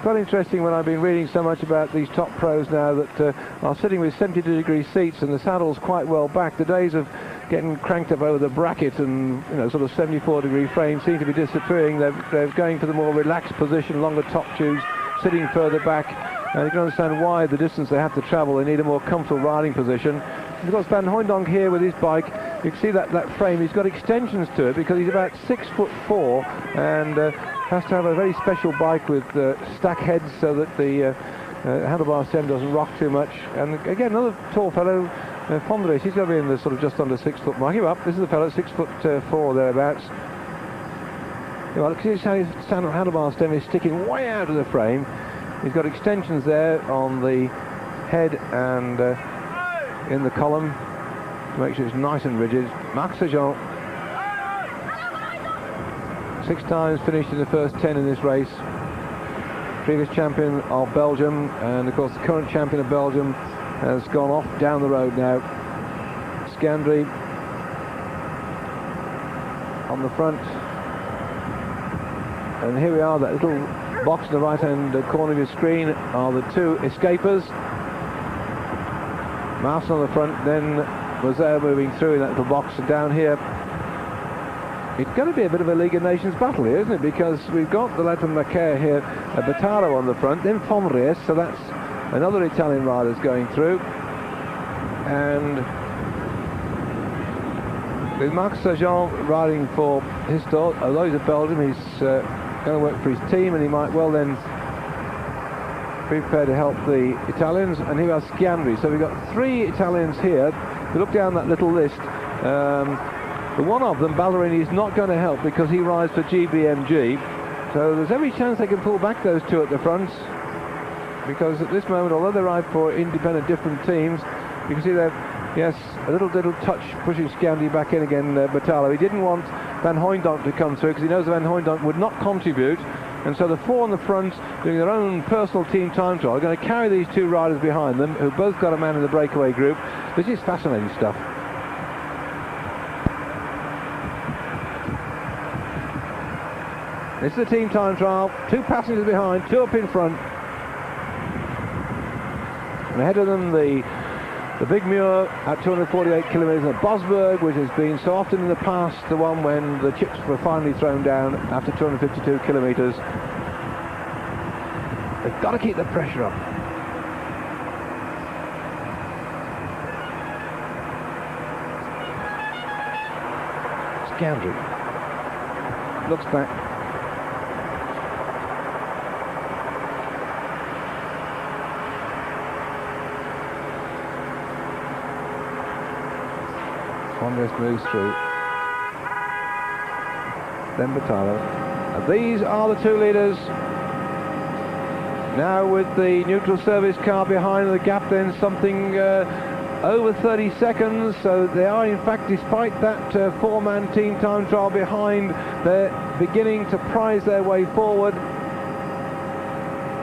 Quite interesting when I've been reading so much about these top pros now that are sitting with 72-degree seats and the saddle's quite well back. The days of getting cranked up over the bracket and sort of 74-degree frame seem to be disappearing. They're going for the more relaxed position, longer top tubes, sitting further back. And you can understand why the distance they have to travel. They need a more comfortable riding position. Of course, Van Hooijdonk here with his bike, you can see that frame, he's got extensions to it because he's about 6'4" and has to have a very special bike with stack heads so that the handlebar stem doesn't rock too much. And again, another tall fellow, Flanders, he's going to be in the sort of just under 6 foot mark. Him up, this is the fellow, 6'4" thereabouts. Well, look, see how his handlebar stem is sticking way out of the frame. He's got extensions there on the head and in the column to make sure it's nice and rigid. Marc Sargent, 6 times finished in the first 10 in this race. Previous champion of Belgium, and of course the current champion of Belgium has gone off down the road now. Scandry on the front, and here we are. That little box in the right hand corner of your screen are the 2 escapers. Marcin on the front, then Moselle moving through in that little box, and down here it's going to be a bit of a League of Nations battle here, isn't it? Because we've got the lad from Macaire here, Battaro on the front, then Fonries, so that's another Italian rider going through. And with Marc Sargent riding for his start, although he's a Belgian, he's going to work for his team, and he might well then be prepared to help the Italians. And here we are Scandry, so we've got 3 Italians here. If you look down that little list, the one of them, Ballerini, is not going to help because he rides for GBMG, so there's every chance they can pull back those 2 at the front, because at this moment, although they ride for independent different teams, you can see that, yes, a little touch pushing Scandi back in again, Battalo. He didn't want Van Hooijdonk to come through because he knows Van Hooijdonk would not contribute, and so the 4 on the front, doing their own personal team time trial, are going to carry these 2 riders behind them, who both got a man in the breakaway group. This is fascinating stuff. This is the team time trial. 2 passengers behind, 2 up in front. And ahead of them, the big Muir at 248 kilometres, and Bosberg, which has been so often in the past the one when the chips were finally thrown down after 252 kilometres. They've got to keep the pressure up. Scandry looks back. Fonries moves through. Then Battalo. And these are the 2 leaders. Now with the neutral service car behind, the gap then something over 30 seconds. So they are, in fact, despite that 4-man team time trial behind, they're beginning to prize their way forward.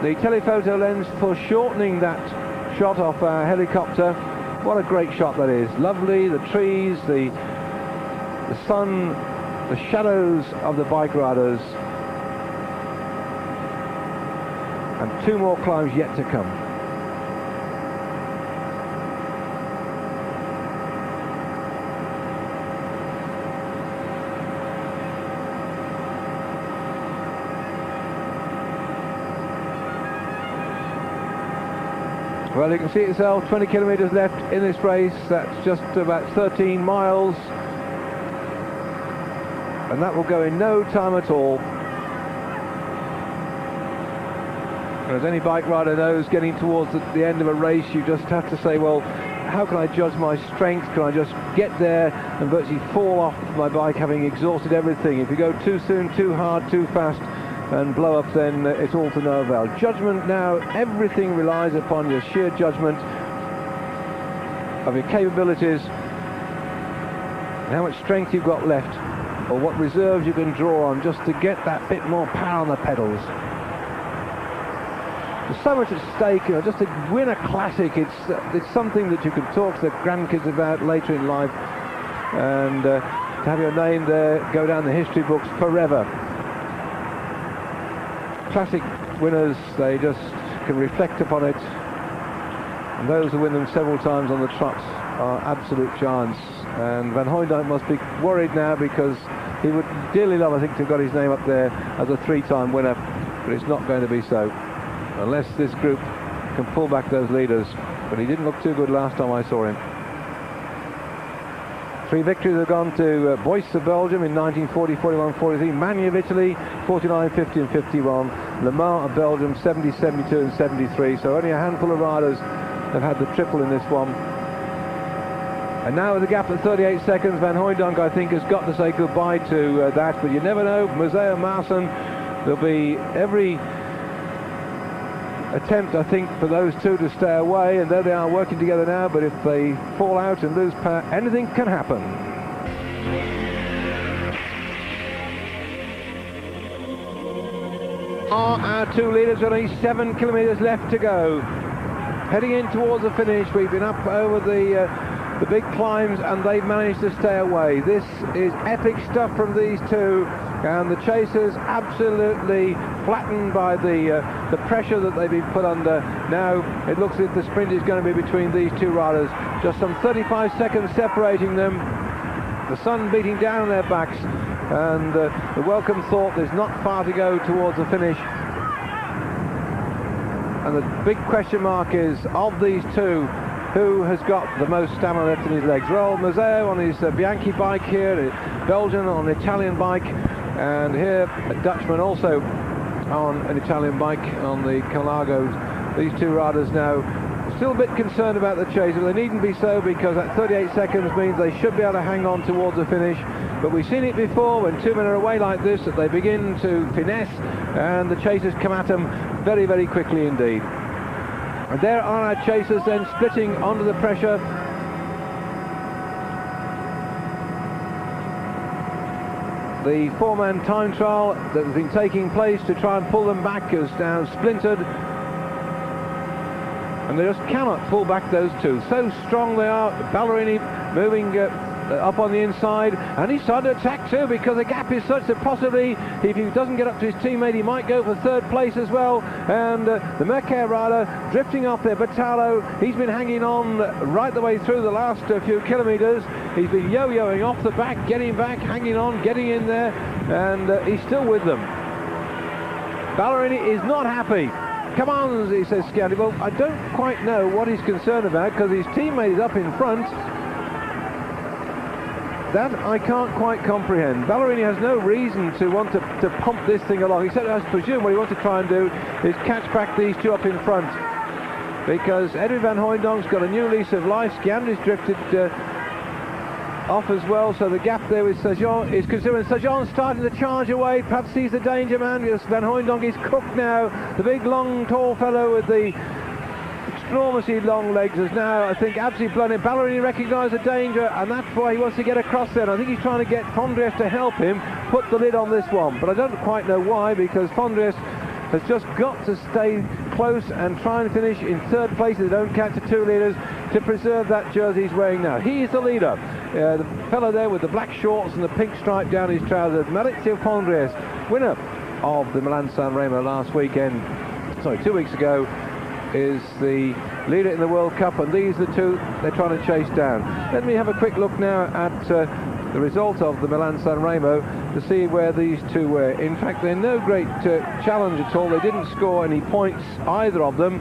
The telephoto lens foreshortening that shot off our helicopter. What a great shot that is. Lovely, the trees, the sun, the shadows of the bike riders. And 2 more climbs yet to come. Well, you can see it yourself, 20 kilometres left in this race. That's just about 13 miles. And that will go in no time at all. And as any bike rider knows, getting towards the end of a race, you just have to say, well, how can I judge my strength? Can I just get there and virtually fall off my bike having exhausted everything? If you go too soon, too hard, too fast, and blow up, then it's all to no avail. Judgment now, everything relies upon your sheer judgment of your capabilities and how much strength you've got left, or what reserves you can draw on just to get that bit more power on the pedals. There's so much at stake, you know, just to win a classic. It's something that you can talk to the grandkids about later in life, and to have your name there go down the history books forever. Classic winners, they just can reflect upon it, and those who win them several times on the trot are absolute giants. And Van Hooijdonk must be worried now, because he would dearly love, I think, to have got his name up there as a 3-time winner, but it's not going to be so unless this group can pull back those leaders. But he didn't look too good last time I saw him. 3 victories have gone to Boyce of Belgium in 1940, 41, 43, Magny of Italy, 49, 50 and 51, Le Mans of Belgium, 70, 72 and 73. So only a handful of riders have had the triple in this one. And now with a gap at 38 seconds, Van Hooijdonk, I think, has got to say goodbye to that. But you never know. Moselle Marcin, there'll be every attempt, I think, for those two to stay away, and there they are working together now, but if they fall out and lose power, anything can happen. Are our two leaders, only 7 kilometres left to go. Heading in towards the finish, we've been up over the big climbs and they've managed to stay away. This is epic stuff from these two, and the chasers absolutely flattened by the pressure that they've been put under. Now it looks as if the sprint is going to be between these two riders, just some 35 seconds separating them, the sun beating down on their backs, and the welcome thought there's not far to go towards the finish. And the big question mark is, of these two, who has got the most stamina left in his legs? Well, Mazzeo on his Bianchi bike here, Belgian on an Italian bike, and here a Dutchman also on an Italian bike on the Colnago. These two riders now still a bit concerned about the chase, but they needn't be so, because that 38 seconds means they should be able to hang on towards the finish. But we've seen it before, when two men are away like this, that they begin to finesse and the chasers come at them very, very quickly indeed. And there are our chasers then splitting under the pressure. The four-man time trial that has been taking place to try and pull them back is now splintered, and they just cannot pull back those two. So strong they are. Ballerini moving up on the inside, and he's starting to attack too, because the gap is such that possibly, if he doesn't get up to his teammate, he might go for third place as well. And the Mercer rider drifting off there, Batalo, he's been hanging on right the way through the last few kilometres. He's been yo-yoing off the back, getting back, hanging on, getting in there, and he's still with them. Ballerini is not happy. Come on, he says Scandy. Well, I don't quite know what he's concerned about, because his teammate is up in front. That I can't quite comprehend. Ballerini has no reason to want to pump this thing along, except I presume what he wants to try and do is catch back these two up in front, because Edwin van Hooijdonck's got a new lease of life. Scandy's drifted off as well, so the gap there with Sajon is considerable. Sajon's starting to charge away, perhaps he's the danger man, because Van Hooijdonck is cooked now. The big, long, tall fellow with the enormously long legs is now, I think, absolutely blunted. Ballerini recognised the danger, and that's why he wants to get across there. And I think he's trying to get Fondriest to help him put the lid on this one, but I don't quite know why, because Fondriest has just got to stay close and try and finish in third place if they don't catch the two leaders, to preserve that jersey he's wearing now. He is the leader. The fellow there with the black shorts and the pink stripe down his trousers, Maurizio Fondriest, winner of the Milan-San Remo last weekend, sorry, 2 weeks ago, is the leader in the World Cup, and these are the two they're trying to chase down. Let me have a quick look now at the result of the Milan-San Remo to see where these two were. In fact, they're no great challenge at all. They didn't score any points, either of them.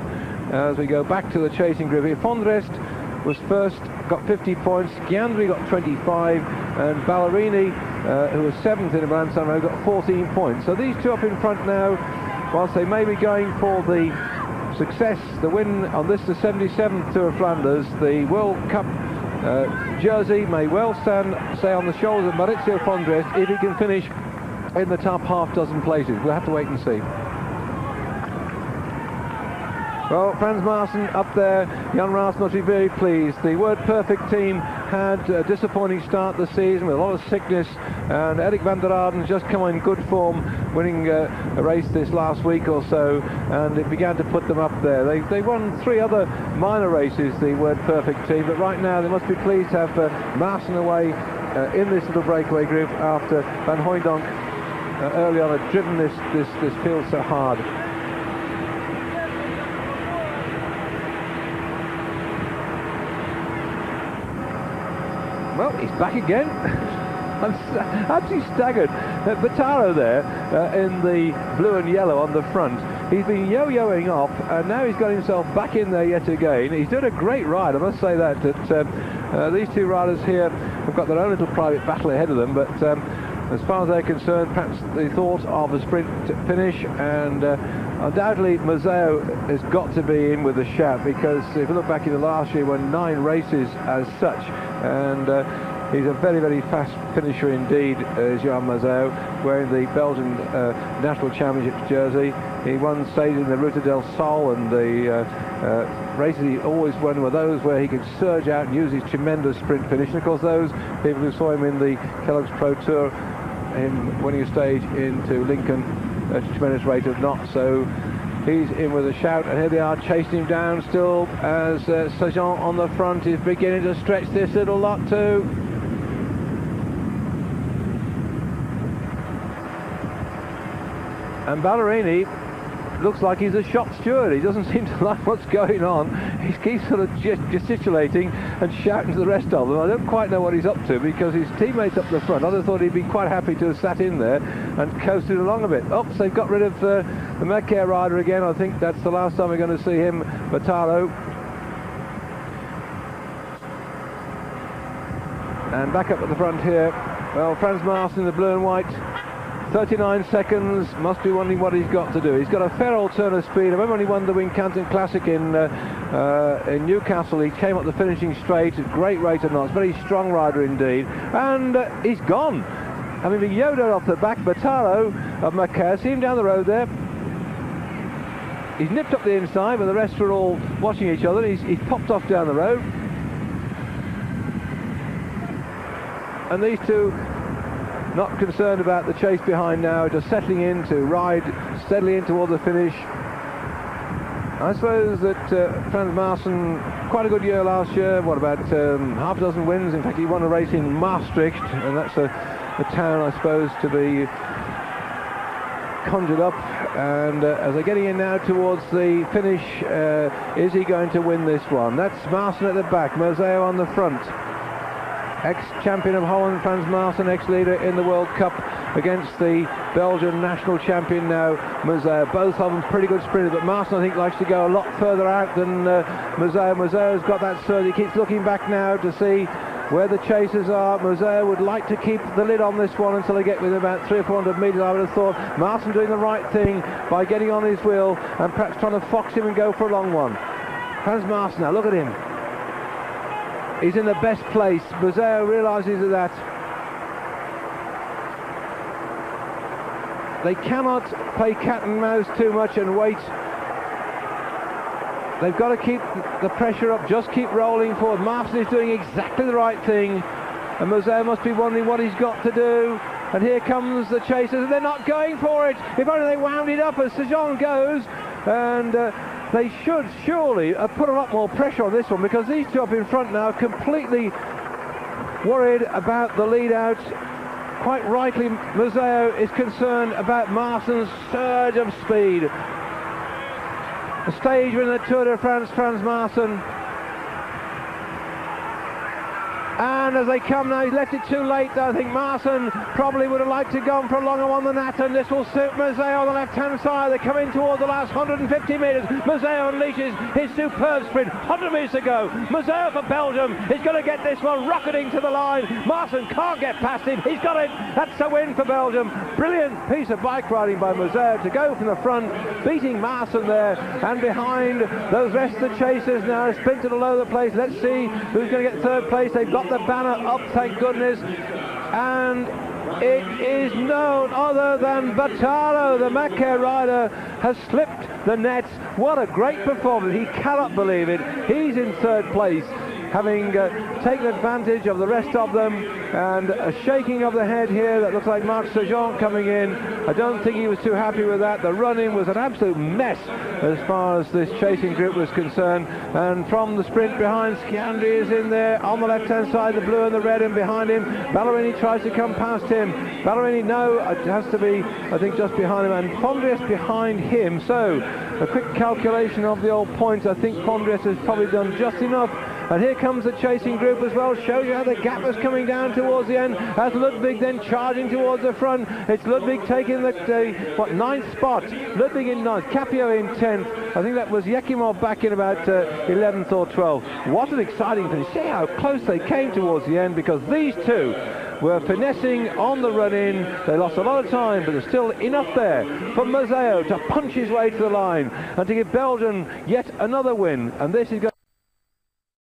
As we go back to the chasing group here, Fondriest was first, got 50 points, Ghiandri got 25, and Ballerini, who was 7th in the Milan-San Remo, got 14 points. So these two up in front now, whilst they may be going for the success, the win on this, the 77th Tour of Flanders, the World Cup jersey may well stand, say, on the shoulders of Maurizio Fondriest if he can finish in the top half dozen places. We'll have to wait and see. Well, Frans Maassen up there, Jan Raas must be very pleased. The Word Perfect team had a disappointing start the season with a lot of sickness, and Erik van der Aarden's just come in good form, winning a race this last week or so, and it began to put them up there. They won 3 other minor races, the Word Perfect team, but right now they must be pleased to have Maassen away in this little breakaway group after Van Hooijdonck early on had driven this field so hard. Well, he's back again. I'm absolutely staggered. Bataro there in the blue and yellow on the front. He's been yo-yoing off, and now he's got himself back in there yet again. He's doing a great ride, I must say that. These two riders here have got their own little private battle ahead of them, but as far as they're concerned, perhaps they thought of a sprint finish, and undoubtedly Mazzeo has got to be in with a shout, because if you look back in the last year, won 9 races as such, and He's a very, very fast finisher indeed, Jean Mazet, wearing the Belgian National Championships jersey. He won stage in the Ruta del Sol, and the races he always won were those where he could surge out and use his tremendous sprint finish. And of course, those people who saw him in the Kellogg's Pro Tour, him winning a stage into Lincoln at a tremendous rate of knots. So he's in with a shout, and here they are chasing him down still as Sargent on the front is beginning to stretch this little lot too. And Ballerini looks like he's a shop steward. He doesn't seem to like what's going on. He keeps sort of gesticulating and shouting to the rest of them. I don't quite know what he's up to, because his teammates up the front, I'd have thought he'd been quite happy to have sat in there and coasted along a bit. Oops, they've got rid of the Medcare rider again. I think that's the last time we're going to see him, Battaro. And back up at the front here, well, Frans Maassen in the blue and white. 39 seconds, must be wondering what he's got to do. He's got a fair old turn of speed. I remember when he won the Wincanton Classic in Newcastle, he came up the finishing straight at great rate of knots. Very strong rider indeed. And he's gone. I mean, he yodered off the back. Battaro of Macaire, see him down the road there. He's nipped up the inside, but the rest are all watching each other. He's popped off down the road. And these two, not concerned about the chase behind now, just settling in to ride steadily in toward the finish. I suppose that Frans Maassen, quite a good year last year, what about half a dozen wins. In fact, he won a race in Maastricht, and that's a town, I suppose, to be conjured up. And as they're getting in now towards the finish, is he going to win this one? That's Maassen at the back, Mazet on the front. Ex-champion of Holland, Frans Maassen, ex-leader in the World Cup, against the Belgian national champion now, Mazet. Both of them pretty good sprinters, but Maassen, I think, likes to go a lot further out than Mazet. Mazet has got that surge. He keeps looking back now to see where the chasers are. Mazet would like to keep the lid on this one until they get within about 300 or 400 metres. I would have thought Maassen doing the right thing by getting on his wheel and perhaps trying to fox him and go for a long one. Frans Maassen now, look at him. He's in the best place. Mazet realises that. They cannot play cat and mouse too much and wait. They've got to keep the pressure up, just keep rolling forward. Maassen is doing exactly the right thing, and Mazet must be wondering what he's got to do. And here comes the chasers, and they're not going for it. If only they wound it up as Sargent goes. And they should surely put a lot more pressure on this one, because these two up in front now completely worried about the lead out. Quite rightly, Mazet is concerned about Maassen's surge of speed. A stage in the Tour de France, Frans Maassen. And as they come now, he's left it too late. I think Maassen probably would have liked to go for a longer one than that, and this will suit Mazet on the left-hand side. They come in towards the last 150 metres. Mazet unleashes his superb sprint. 100 metres to go. Mazet for Belgium is going to get this one rocketing to the line. Maassen can't get past him. He's got it. That's a win for Belgium. Brilliant piece of bike riding by Mazet to go from the front, beating Maassen there, and behind those rest of the chasers now sprinted all over the place. Let's see who's going to get third place. They've got the banner up, thank goodness, and it is none other than Battaro, the Macaire rider, has slipped the net. What a great performance. He cannot believe it. He's in third place, having taken advantage of the rest of them, and a shaking of the head here. That looks like Marc Sargent coming in. I don't think he was too happy with that. The run-in was an absolute mess as far as this chasing group was concerned. And from the sprint behind, Sciandri is in there on the left-hand side, the blue and the red, and behind him, Ballerini tries to come past him. Ballerini, no, it has to be, I think, just behind him, and Flanders behind him. So, a quick calculation of the old points. I think Flanders has probably done just enough. And here comes the chasing group as well. Shows you how the gap was coming down towards the end, as Ludwig then charging towards the front. It's Ludwig taking the ninth spot. Ludwig in ninth, Capio in 10th. I think that was Yekimov back in about 11th or 12th. What an exciting finish. See how close they came towards the end, because these two were finessing on the run-in. They lost a lot of time, but there's still enough there for Mazet to punch his way to the line and to give Belgium yet another win. And this is going